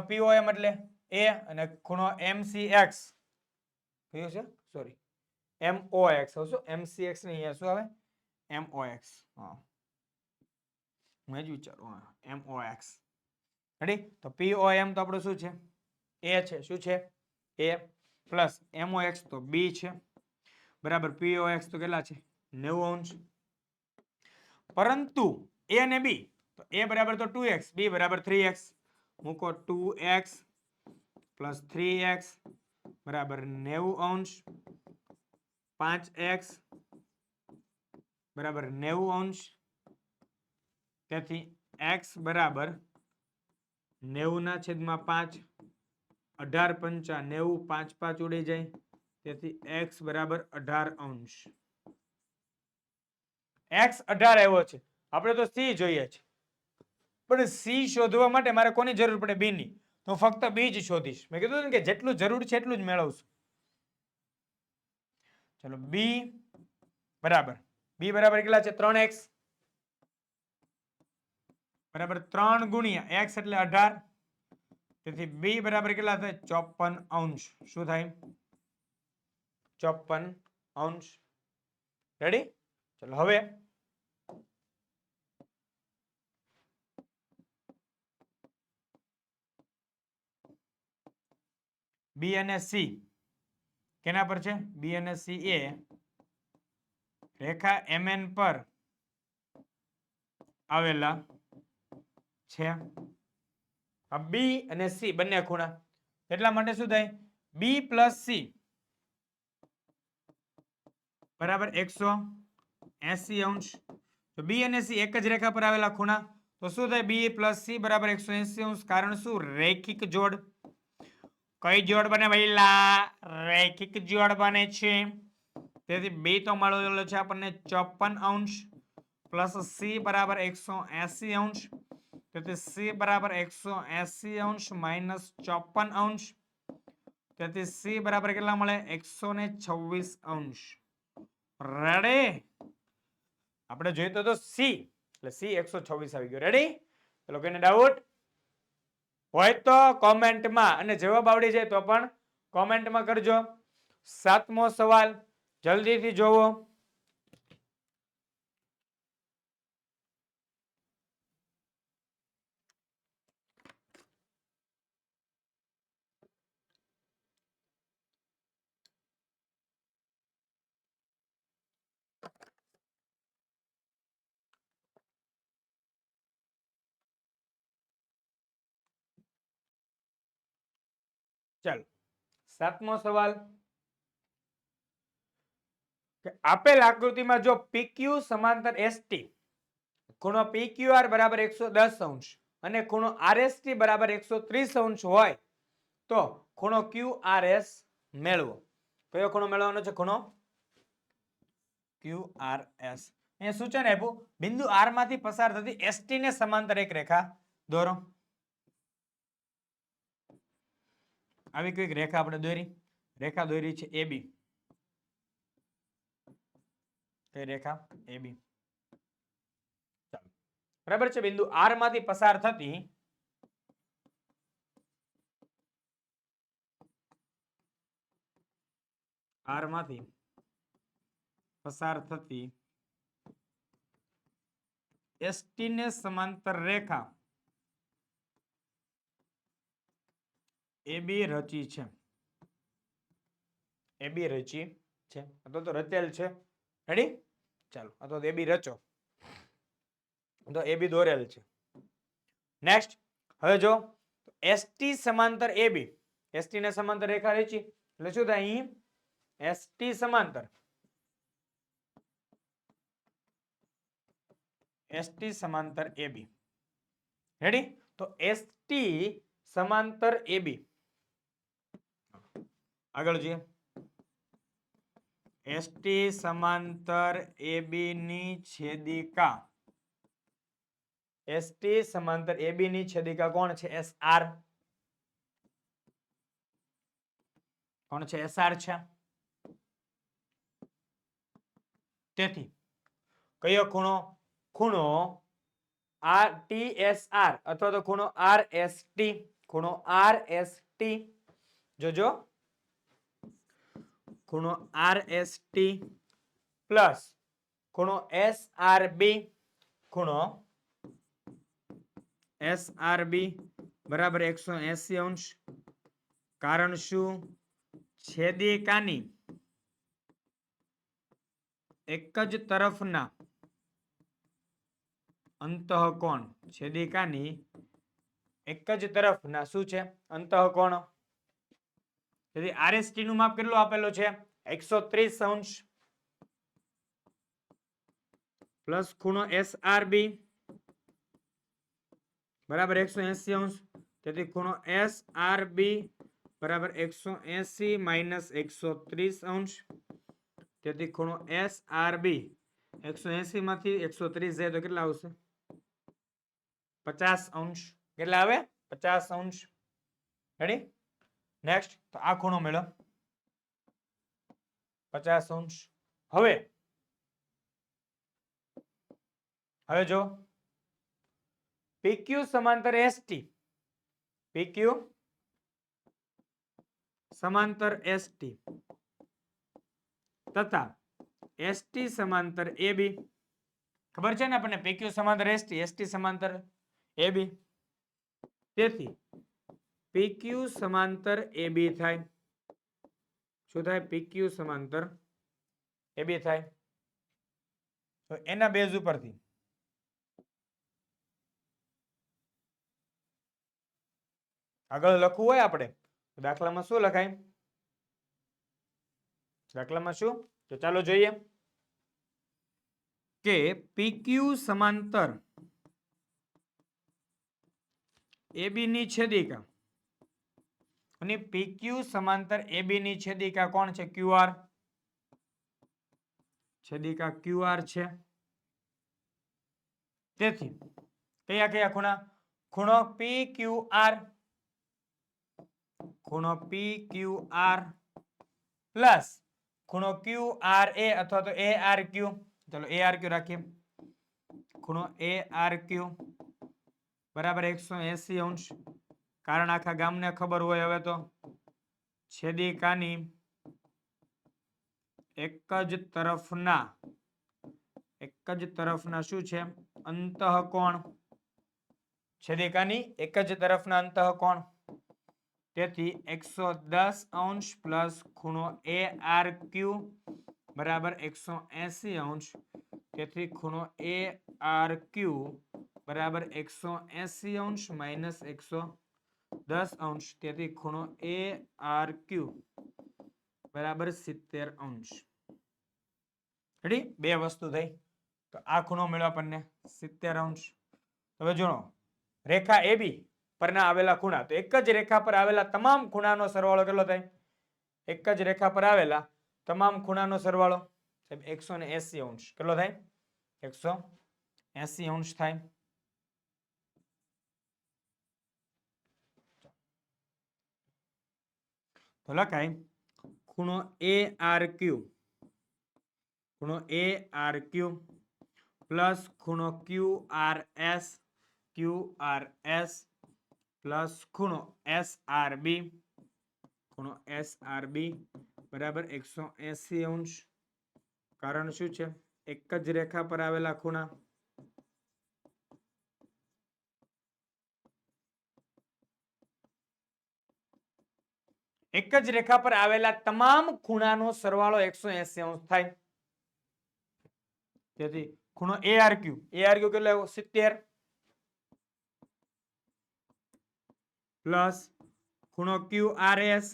POM એટલે A અને ખૂણો MCX કયું છે સોરી MOX આવશે MCX ને અહીંયા શું આવે MOX હા મેં જ વિચારું હા MOX રેડી તો POM તો આપણું શું છે A છે શું છે A પ્લસ MOX તો B છે બરાબર POX તો કેટલા છે 90 અંશ પરંતુ A અને B તો A બરાબર તો 2x B બરાબર 3x મૂકો 2x પ્લસ 3x બરાબર 90 અંશ 5x બરાબર 90 અંશ, તેથી x બરાબર 90 ના છેદમાં 5, 18 પંચા 90, 5 5 ઉડી જાય, તેથી x બરાબર 18 અંશ. x 18 આવ્યો છે. આપણે તો c જોઈએ છે, પણ c શોધવા માટે મારે કોની જરૂર પડે? b ની. તો ફક્ત b જ શોધીશ. મેં કીધું ને કે જેટલું જરૂર છે એટલું જ મેળવશું. ચલો b બરાબર કેટલા છે? 3x બરાબર 3 ગુણ્યા x એટલે 18, તેથી b બરાબર કેટલા થાય? 54 અંશ. શું થાય? 54 અંશ. રેડી? ચલો હવે b અને c કેના પર છે? b અને c એ રેખા mn પર આવેલા છે. આ b અને c બંને ખૂણા, એટલા માટે શું થાય? b પ્લસ c બરાબર 180 અંશ. તો b અને c એક જ રેખા પર આવેલા ખૂણા, તો શું થાય? b પ્લસ c બરાબર 180 અંશ. કારણ શું? રૈખિક જોડ. કઈ જોડ બને ભઈલા? રૈખિક જોડ બને છે. તેથી b તો મળેલો છે આપણને 54 અંશ પ્લસ c બરાબર 180 અંશ, તેથી c બરાબર 180 અંશ માઇનસ 54 અંશ, તેથી c બરાબર કેટલા મળે? 126 અંશ. રેડી? આપણે જોઈએ તો c એટલે c 126 આવી ગયો. રેડી? ચલો કોઈને ડાઉટ હોય તો કોમેન્ટમાં, અને જવાબ આવડી જાય તો પણ કોમેન્ટમાં કરજો. 7મો સવાલ જલ્દીથી જોવો. ચાલો 7મો સવાલ, આપેલ આકૃતિમાં જો PQ સમાંતર ST, ખૂણો PQR બરાબર 110 અંશ અને ખૂણો RST બરાબર 130 અંશ હોય તો ખૂણો QRS મેળવો. કયો ખૂણો મેળવવાનો છે? ખૂણો QRS. અહીંયા સૂચન આપ્યું, બિંદુ R માંથી પસાર થતી ST ને સમાંતર એક રેખા દોરો. આવી કોઈક રેખા આપણે દોરી, રેખા દોરી છે AB. કઈ રેખા? AB. ચાલો બરાબર છે. બિંદુ R માંથી પસાર થતી R માંથી પસાર થતી ST ને સમાંતર રેખા AB રચી છે. AB રચી છે અથવા તો રચેલ છે. રેડી? ચાલો અથવા તો AB રચો, તો AB દોરેલ છે. નેક્સ્ટ હવે જો ST સમાંતર AB, ST ને સમાંતર રેખા રચી એટલે શું થાય? અહીં ST સમાંતર ST સમાંતર AB. રેડી? તો ST સમાંતર AB આગળ જોઈએ. ST સમાંતર AB ની છેદિકા, ST સમાંતર AB ની છેદિકા કોણ છે? SR. કોણ છે? SR છે. તેથી કયો ખૂણો? ખૂણો TSR અથવા તો ખૂણો RST. ખૂણો RST જોજો, ખૂણો RST પ્લસ ખૂણો SRB, ખૂણો SRB બરાબર 180 અંશ. કારણ શું? છેદિકાની એક જ તરફના અંતઃકોણ, છેદિકાની એક જ તરફના શું છે? અંતઃકોણ. તેથી RST નું માપ કેટલું આપેલું છે? 130 અંશ. પ્લસ ખૂણો SRB બરાબર 180 અંશ. તેથી ખૂણો SRB બરાબર 180 માઇનસ 130 અંશ. તેથી ખૂણો SRB 180 માંથી 130 જાય તો કેટલા આવશે? 50 અંશ. કેટલા આવે? 50 અંશ. રેડી? નેક્સ્ટ તો આ ખૂણો મેળો 50 અંશ. હવે જો PQ સમાંતર ST, PQ સમાંતર ST તથા ST સમાંતર AB. ખબર છે ને આપણને PQ સમાંતર ST, ST સમાંતર AB. તેથી PQ સમાંતર AB થાય. શું થાય? PQ સમાંતર AB થાય. તો એના બેઝ ઉપરથી આગળ લખવું હોય આપણે દાખલામાં શું લખાય? દાખલામાં શું? તો ચાલો જોઈએ કે PQ સમાંતર AB ની છેદિકા અને PQ સમાંતર AB ની છેદિકા કોણ છે? QR. છેદિકા QR છે. તેથી કયા કયા ખૂણા? ખૂણો PQR, ખૂણો PQR પ્લસ ખૂણો QRA અથવા તો ARQ. ચલો ARQ રાખીએ. ખૂણો ARQ બરાબર 180 અંશ. કારણ આખા ગામને ખબર હોય હવે તો છેદિકાની એક જ તરફના શું છે? અંતઃકોણ. છેદિકાની એક જ તરફના અંતઃકોણ. તેથી 110 અંશ પ્લસ ખૂણો ARQ બરાબર 180 અંશ. તેથી ખૂણો ARQ બરાબર 180 અંશ માઇનસ 110 અંશ. તેથી ખૂણો ARQ બરાબર 70 અંશ. રેડી? બે વસ્તુ થઈ. તો આ ખૂણો મળ્યો આપણને 70 અંશ. હવે જો રેખા AB પરના આવેલા ખૂણા, તો એક જ રેખા પર આવેલા તમામ ખૂણાનો સરવાળો કેટલો થાય? એક જ રેખા પર આવેલા તમામ ખૂણાનો સરવાળો 180 અંશ. કેટલો થાય? 180 અંશ થાય. તો લખાય ખૂણો ARQ, ખૂણો ARQ પ્લસ ખૂણો QRS, QRS પ્લસ ખૂણો SRB, ખૂણો SRB બરાબર 180 અંશ. કારણ શું છે? એક જ રેખા પર આવેલા ખૂણા. એક જ રેખા પર આવેલા તમામ ખૂણાનો સરવાળો 180 અંશ થાય. તેથી ખૂણો ARQ કેટલો આવ્યો? 70 પ્લસ ખૂણો QRS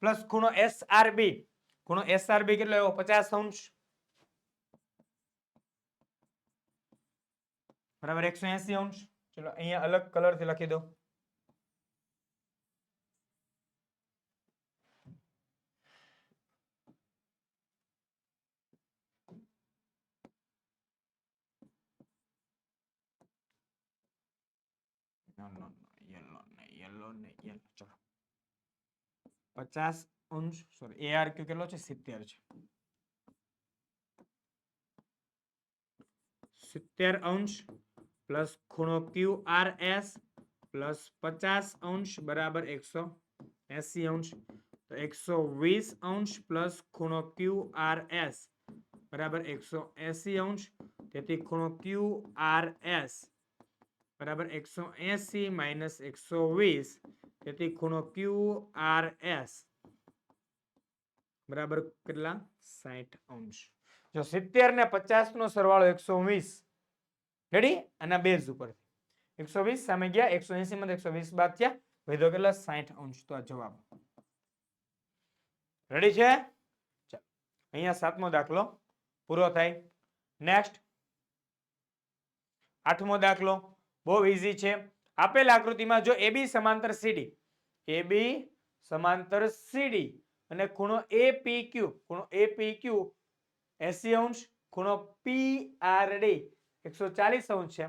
પ્લસ ખૂણો SRB. ખૂણો SRB કેટલો આવ્યો? 50 અંશ બરાબર 180 અંશ. ચલો અહીંયા અલગ કલર થી લખી દો. ચલો 50 અંશ સોરી ARQ કેટલો છે? 70 છે. 70 અંશ પ્લસ ખૂણો QRS પ્લસ 50 અંશ બરાબર 180 અંશ. તો 120 અંશ પ્લસ ખૂણો QRS બરાબર 180 અંશ. તેથી ખૂણો QRS બરાબર 180 માઇનસ 120. તેથી ખૂણો QRS બરાબર કેટલા? 60 અંશ. જો 70 ને 50 નો સરવાળો 120. રેડી? આના બેઝ ઉપર 120 સામે ગયા 180 માં 120 બાદ થયા. વધ્યો કેટલા? 60 અંશ. તો આ જવાબ. રેડી છે? ચાલો અહીંયા 7મો દાખલો પૂરો થાય. નેક્સ્ટ આઠમો દાખલો બહુ ઈઝી છે. આપેલ આકૃતિમાં જો AB સમાંતર CD, AB સમાંતર CD અને ખૂણો APQ, ખૂણો APQ 80 અંશ, ખૂણો PRD 140 અંશ છે,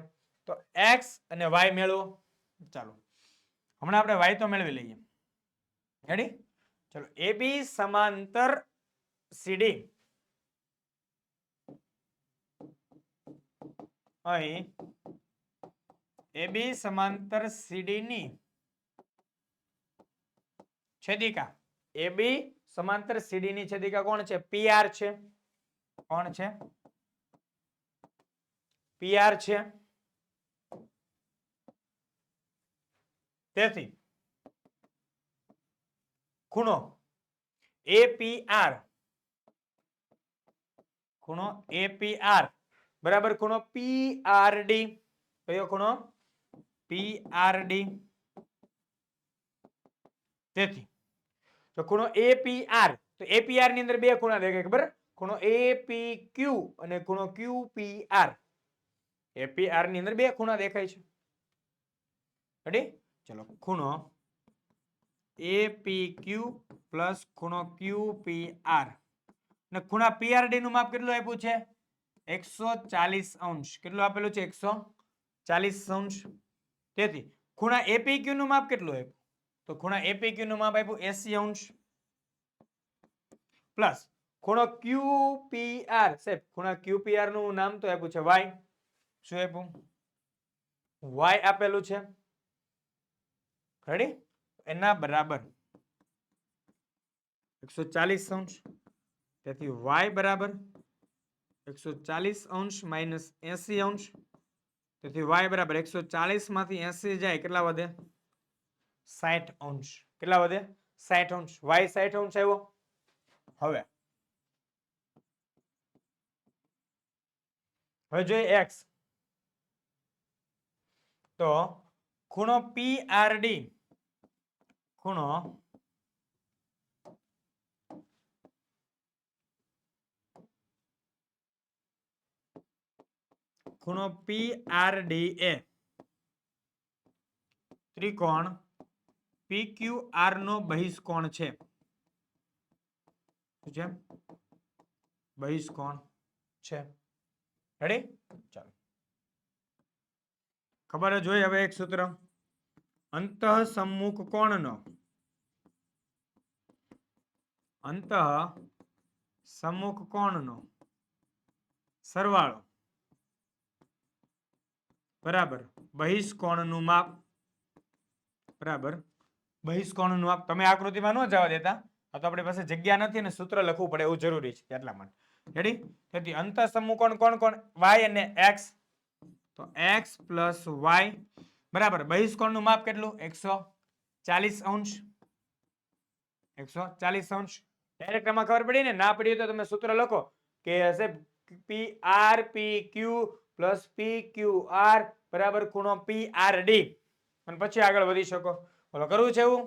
તો x અને y મેળવો. ચાલો હમણાં આપણે y તો મેળવી લઈએ. રેડી? ચલો AB સમાંતર CD, અહીં AB સમાંતર CD ની છેદિકા, AB સમાંતર CD ની છેદિકા કોણ છે? PR છે. કોણ છે? PR છે. તેથી ખૂણો APR, ખૂણો APR બરાબર ખૂણો PRD. કયો ખૂણો? PRD. તેથી તો ખૂણો APR, તો APR ની અંદર બે ખૂણા દેખાય ખબર? ખૂણો APQ અને ખૂણો QPR. APR ની અંદર બે ખૂણા દેખાય છે. રેડી? ચલો ખૂણો APQ પ્લસ ખૂણો QPR અને ખૂણા PRD નું માપ કેટલું આપ્યું છે? 140 અંશ. કેટલું આપેલું છે? 140 અંશ. તેથી ખૂણા APQ નું માપ કેટલું આપ્યું? તો ખૂણા APQ નું માપ આપ્યું 80 અંશ પ્લસ ખૂણો QPR, સાહેબ ખૂણા QPR નું નામ તો આપ્યું છે y. શું આપ્યું? y આપેલું છે. રેડી? એના બરાબર 140 અંશ. તેથી y બરાબર 140 અંશ માઇનસ 80 અંશ. તેથી y બરાબર 140 માંથી 80 જાય કેટલા વધે? 60 અંશ. કેટલા વધે? 60 અંશ. y 60 અંશ આવ્યો. હવે જોઈએ x. તો ખૂણો PRD, ખૂણો ખૂણો PRDA ત્રિકોણ PQR નો બહિષ્કોણ છે. શું છે? બહિષ્કોણ છે. રેડી? ચાલો ખબર જ હોય હવે એક સૂત્ર, અંતઃસમ્મુખ કોણનો અંતઃસમ્મુખ કોણનો સરવાળો બરાબર બહિષ્કોણનું માપ બરાબર બહિષ્કોણનું માપ. તમે આકૃતિમાં ન જવા દેતા, આ તો આપણી પાસે જગ્યા નથી અને સૂત્ર લખવું પડે એવું જરૂરી છે એટલા માટે. રેડી? તેથી અંતઃસમ્મુખ કોણ કોણ કોણ? y અને x. તો x પ્લસ y બરાબર બહિષ્કોણનું માપ કેટલું? 140 અંશ. 140 અંશ. ડાયરેક્ટ આમાં ખબર પડી ને? ના પડી તો તમે સૂત્ર લખો કે હશે PRPQ પ્લસ PQR બરાબર ખૂણો PRD અને પછી આગળ વધી શકો. બોલો કરવું છે એવું?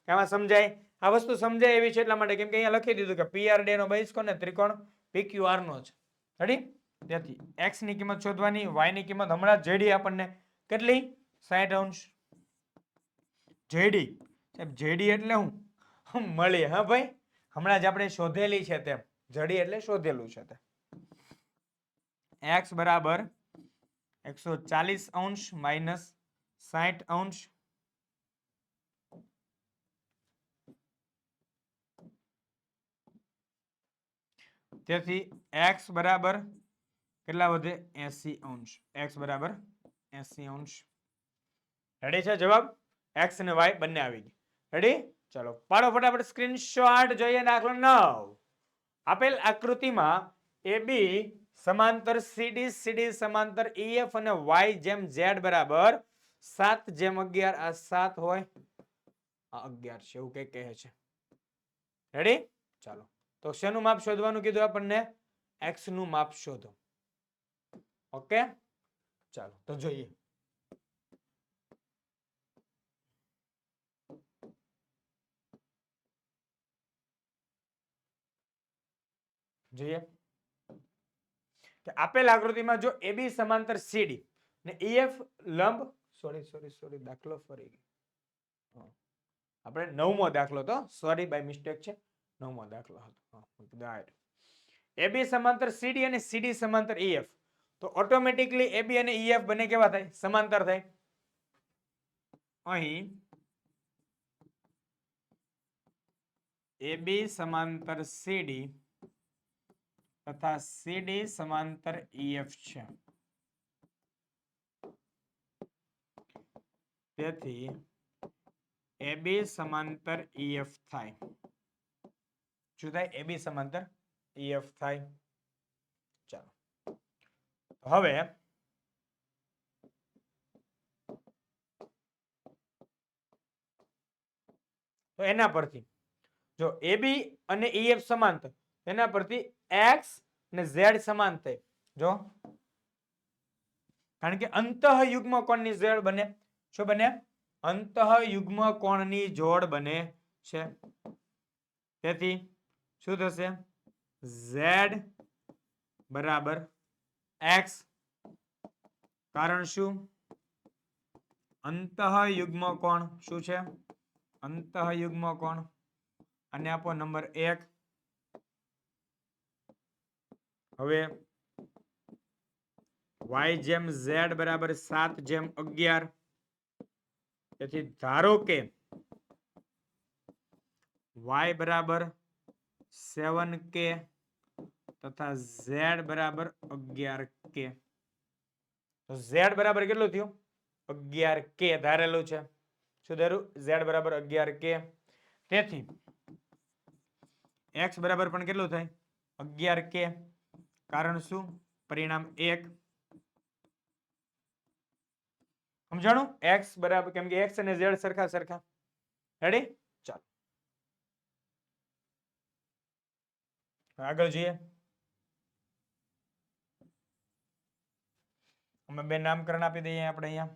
કે આમાં સમજાય? આ વસ્તુ સમજાય એવી છે એટલા માટે કેમ કે અહીંયા લખી દીધું કે PRD નો બહિષ્કોણ ને ત્રિકોણ PQR નો છે. રેડી? તેથી x ની કિંમત શોધવાની, y ની કિંમત હમણાં જેડી આપણને કેટલી? 60 અંશ. જેડી સાહેબ જેડી એટલે હું મળી. હા ભાઈ, હમણાં જ આપણે શોધેલી છે તેમ. જડી એટલે શોધેલું છે તે. x બરાબર 140 અંશ માઇનસ 60 અંશ. તેથી x બરાબર કેટલા વધે? 80 અંશ. x બરાબર 80 અંશ. રેડી છે જવાબ? x અને y બંને આવી ગઈ. રેડી? ચલો પાડો ફટાફટ સ્ક્રીનશોટ. જોઈએ દાખલો 9. આપેલ આકૃતિમાં AB સમાંતર CD, CD સમાંતર EF અને y જેમ z બરાબર 7:11. આ 7 હોય, આ 11 છે એવું કઈ કહે છે. રેડી? ચાલો તો શેનું માપ શોધવાનું કીધું આપણને? x નું માપ શોધો. ઓકે ચાલો તો જોઈએ. જોઈએ કે આપેલ આકૃતિમાં જો AB સમાંતર CD, ને EF લંબ સોરી દાખલો ફરી ગયો. આપણે 9મો દાખલો તો સોરી બાય મિસ્ટેક છે, 9મો દાખલો હતો. AB સમાંતર CD અને CD સમાંતર EF, તો ઓટોમેટિકલી AB અને EF બંને કેવા થાય? સમાંતર થાય. અહીં AB સમાંતર CD તથા CD સમાંતર EF છે. તેથી AB સમાંતર EF થાય. શું થાય? AB સમાંતર EF થાય. ચાલો હવે તો એના પરથી જો AB અને EF સમાંતર, એના પરથી X અને Z સમાન થાય. જો કારણ કે અંતઃયુગ્મ કોણની જોડ બને. શું બને? અંતઃયુગ્મ કોણની જોડ બને છે. તેથી શું થશે? Z બરાબર X. કારણ શું? અંતઃયુગ્મ કોણ શું છે? અંતઃયુગ્મ કોણ. અને આપો નંબર 1. હવે y જેમ z બરાબર 7/11. તેથી ધારો કે y બરાબર 7k તથા z બરાબર 11k. તો z બરાબર કેટલું થયું? 11k ધારેલું છે. શું ધાર્યું? z બરાબર 11k. તેથી x બરાબર પણ કેટલું થાય? 11k. કારણ શું? પરિણામ 1. સમજાણું? x બરાબર, કેમ કે x અને z સરખા સરખા. રેડી? ચાલો આગળ જોઈએ. અમે બે નામકરણ આપી દઈએ આપણે અહીંયા.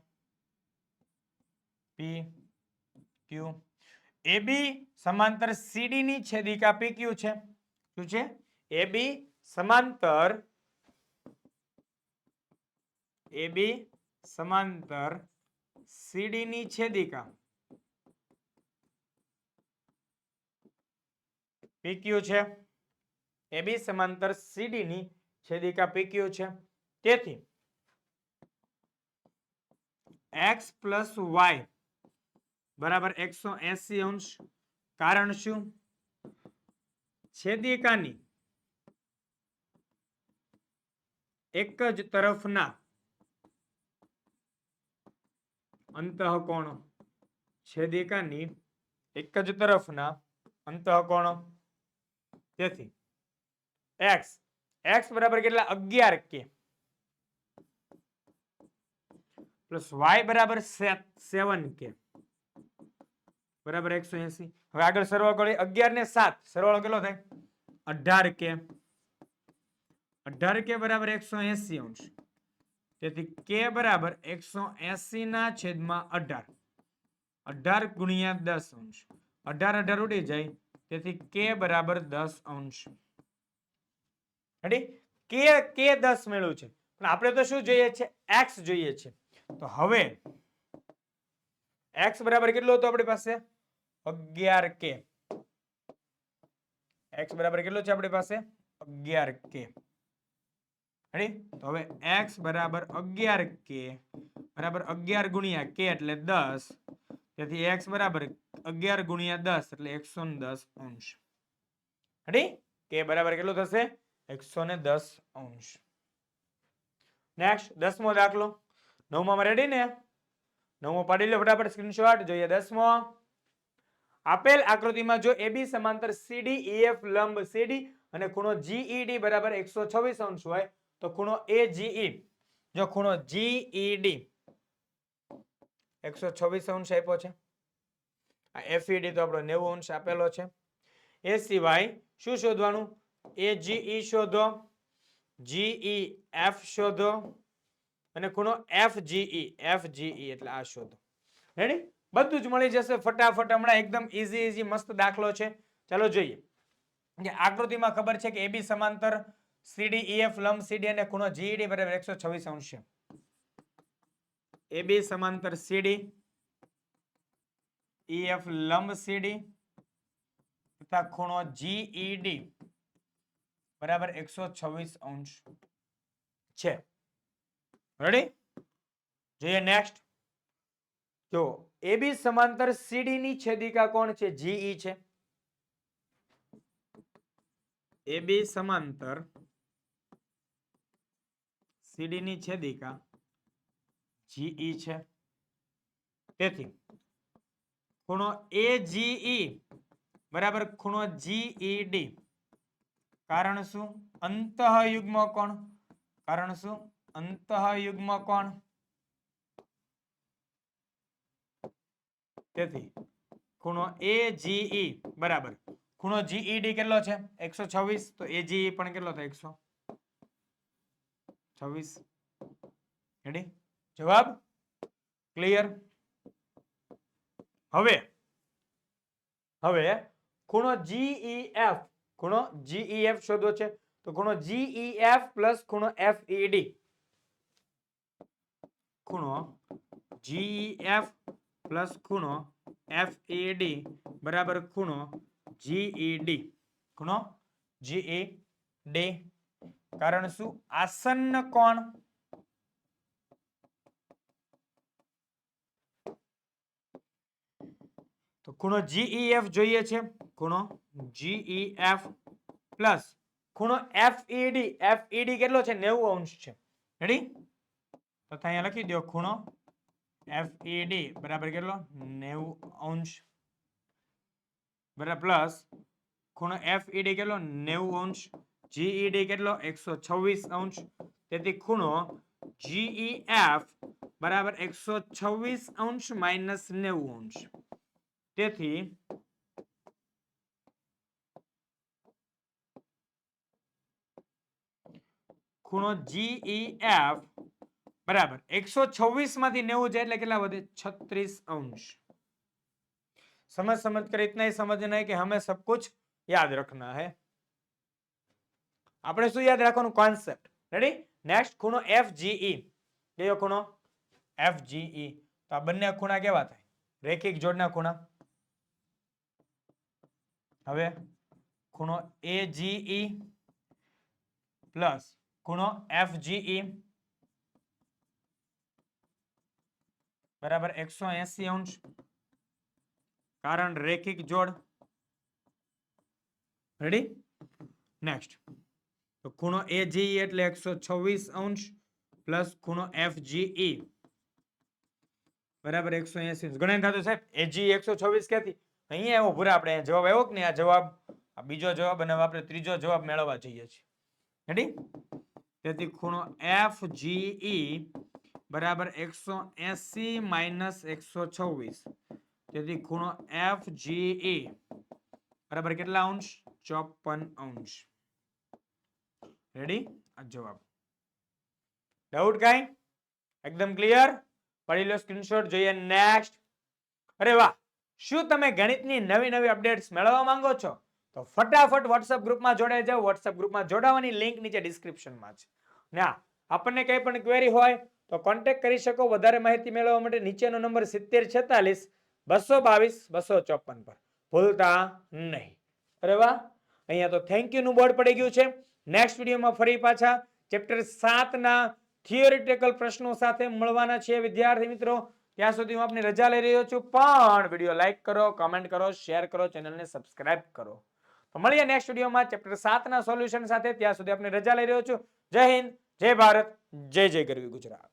P Q. AB સમાંતર CD ની છેદિકા PQ છે. શું છે? AB સમાંતર CD ની છેદિકા PQ છે. AB સમાંતર CD ની છેદિકા PQ છે. તેથી x plus y બરાબર 180 અંશ. કારણ શું? છેદિકાની એક જ તરફના અંતઃકોણો, છેદિકાની એક જ તરફના અંતઃકોણો. તેથી x બરાબર કેટલા? 11k પ્લસ y બરાબર 7k બરાબર 180. હવે આગળ સરવાળો કરીએ. 11 ને 7 સરવાળો કેટલો થાય? 18k. 18k બરાબર 180 અંશ. તેથી k બરાબર 180 ના છેદમાં 18. 18 ગુણ્યા 10 અંશ. 18 ઉડી જાય. તેથી k બરાબર 10 અંશ. રેડી? k 10 મેળવ્યું છે, પણ આપણે તો શું જોઈએ છે? x જોઈએ છે. તો હવે x બરાબર કેટલું હતું આપણી પાસે? 11k. x બરાબર કેટલું છે આપણી પાસે? 11k. રેડી? તો હવે x બરાબર 11k બરાબર 11 ગુણ્યા k એટલે 10. તેથી x બરાબર 11 ગુણ્યા 10 એટલે 110 અંશ. રેડી? k બરાબર કેટલું થશે? 110 અંશ. નેક્સ્ટ 10મો દાખલો. 9માં રેડી ને? 9મો પાડી લો ફટાફટ સ્ક્રીનશોટ. જોઈએ 10મો. આપેલ આકૃતિમાં જો AB સમાંતર CD EF લંબ CD અને ખૂણો GED બરાબર 126 અંશ હોય તો ખૂણો AGE, જો ખૂણો GED 126 અંશ આપ્યો છે. આ FED તો આપણો 90 અંશ આપેલો છે. એ સિવાય શું શોધવાનું? AGE શોધો, GEF શોધો અને ખૂણો FGE એટલે આ શોધો. રેડી? બધું જ મળી જશે ફટાફટ. હમણાં એકદમ ઈઝી મસ્ત દાખલો છે. ચાલો જોઈએ. આકૃતિમાં ખબર છે કે AB સમાંતર CD EF લંબ CD અને ખૂણો GED બરાબર 126 અંશ છે. AB સમાંતર CD, EF લંબ CD તથા ખૂણો GED બરાબર 126 અંશ છે. રેડી? જોઈએ નેક્સ્ટ. જો AB સમાંતર CD ની છેદિકા કોણ છે? GE છે. AB સમાંતર CD ની છેદિકા GE છે. તેથી ખૂણો AGE બરાબર ખૂણો GED. કારણ શું? અંતઃયુગ્મ કોણ. કારણ શું? અંતઃયુગ્મ કોણ. તેથી ખૂણો AGE બરાબર ખૂણો GED કેટલો છે? 126. તો AGE પણ કેટલો થાય? 126. રેડી? જવાબ ક્લિયર? હવે ખૂણો GEF, ખૂણો GEF શોધવો છે. તો ખૂણો GEF પ્લસ ખૂણો FED, ખૂણો GEF પ્લસ ખૂણો FED બરાબર ખૂણો GED. ખૂણો GED. કારણ શું? આસન્ન કોણ. તો ખૂણો GEF જોઈએ છે. ખૂણો GEF પ્લસ ખૂણો FED. FED કેટલો છે? 90 અંશ છે. રેડી? તો અહીંયા લખી દો ખૂણો FED બરાબર કેટલો? 90 અંશ બરાબર પ્લસ ખૂણો FED કેટલો? 90 અંશ. GED કેટલો? 126 અંશ. તેથી ખૂણો GEF બરાબર 126 અંશ માઇનસ 90 અંશ. તેથી ખૂણો GEF બરાબર 126 માંથી 90 જાય એટલે કેટલા વધે? 36 अंश. समझ कर इतना ही समझना है कि हमें सब कुछ याद रखना है. આપણે શું યાદ રાખવાનું? કોન્સેપ્ટ. રેડી? નેક્સ્ટ ખૂણો FGE. કયો ખૂણો? FGE. તો આ બંને ખૂણા કેવા થાય? રેખિક જોડના ખૂણા. હવે ખૂણો AGE પ્લસ ખૂણો FGE બરાબર 180 અંશ. કારણ રેખિક જોડ. રેડી? નેક્સ્ટ. તો ખૂણો AGE એટલે 126 અંશ પ્લસ ખૂણો FGE બરાબર 180 અંશ. ગણન થતું સાહેબ AGE 126 ક્યાંથી? અહીંયા એવો ભૂરા આપણે જવાબ આવ્યો કે નહીં? આ જવાબ, આ બીજો જવાબ અને આપણે ત્રીજો જવાબ મેળવવા જઈએ છીએ. રેડી? તેથી ખૂણો FGE બરાબર 180 માઇનસ 126. તેથી ખૂણો FGE બરાબર કેટલા અંશ? 54 અંશ. રેડી? આ જવાબ. ડાઉટ કાંઈ? એકદમ ક્લિયર? પડી લો સ્ક્રીનશોટ. જોઈએ નેક્સ્ટ. અરે વાહ, શું તમે ગણિતની નવી અપડેટ્સ મેળવવા માંગો છો? તો ફટાફટ વોટ્સએપ ગ્રુપમાં જોડાઈ જાઓ. વોટ્સએપ ગ્રુપમાં જોડાવાની લિંક નીચે ડિસ્ક્રિપ્શનમાં છે. ના આપણને કંઈ પણ ક્વેરી હોય તો કોન્ટેક્ટ કરી શકો. વધારે માહિતી મેળવવા માટે નીચેનો નંબર 7046 222 254 પર ભૂલતા નહીં. અરે વાહ, અહીંયા તો થેન્ક યુ નું બોર્ડ પડી ગયું છે. નેક્સ્ટ વિડીયોમાં ફરી પાછા ચેપ્ટર 7 ના થિયોરિટિકલ પ્રશ્નો સાથે મળવાના છે વિદ્યાર્થી મિત્રો. ત્યાં સુધી હું આપની રજા લઈ રહ્યો છું. પણ વિડીયો લાઈક કરો, કમેન્ટ કરો, શેર કરો, ચેનલને સબસ્ક્રાઇબ કરો. તો મળીએ નેક્સ્ટ વિડીયોમાં ચેપ્ટર 7 ના સોલ્યુશન સાથે. ત્યાં સુધી આપની રજા લઈ રહ્યો છું. જય હિન્દ, જય ભારત, જય જય ગરવી ગુજરાત.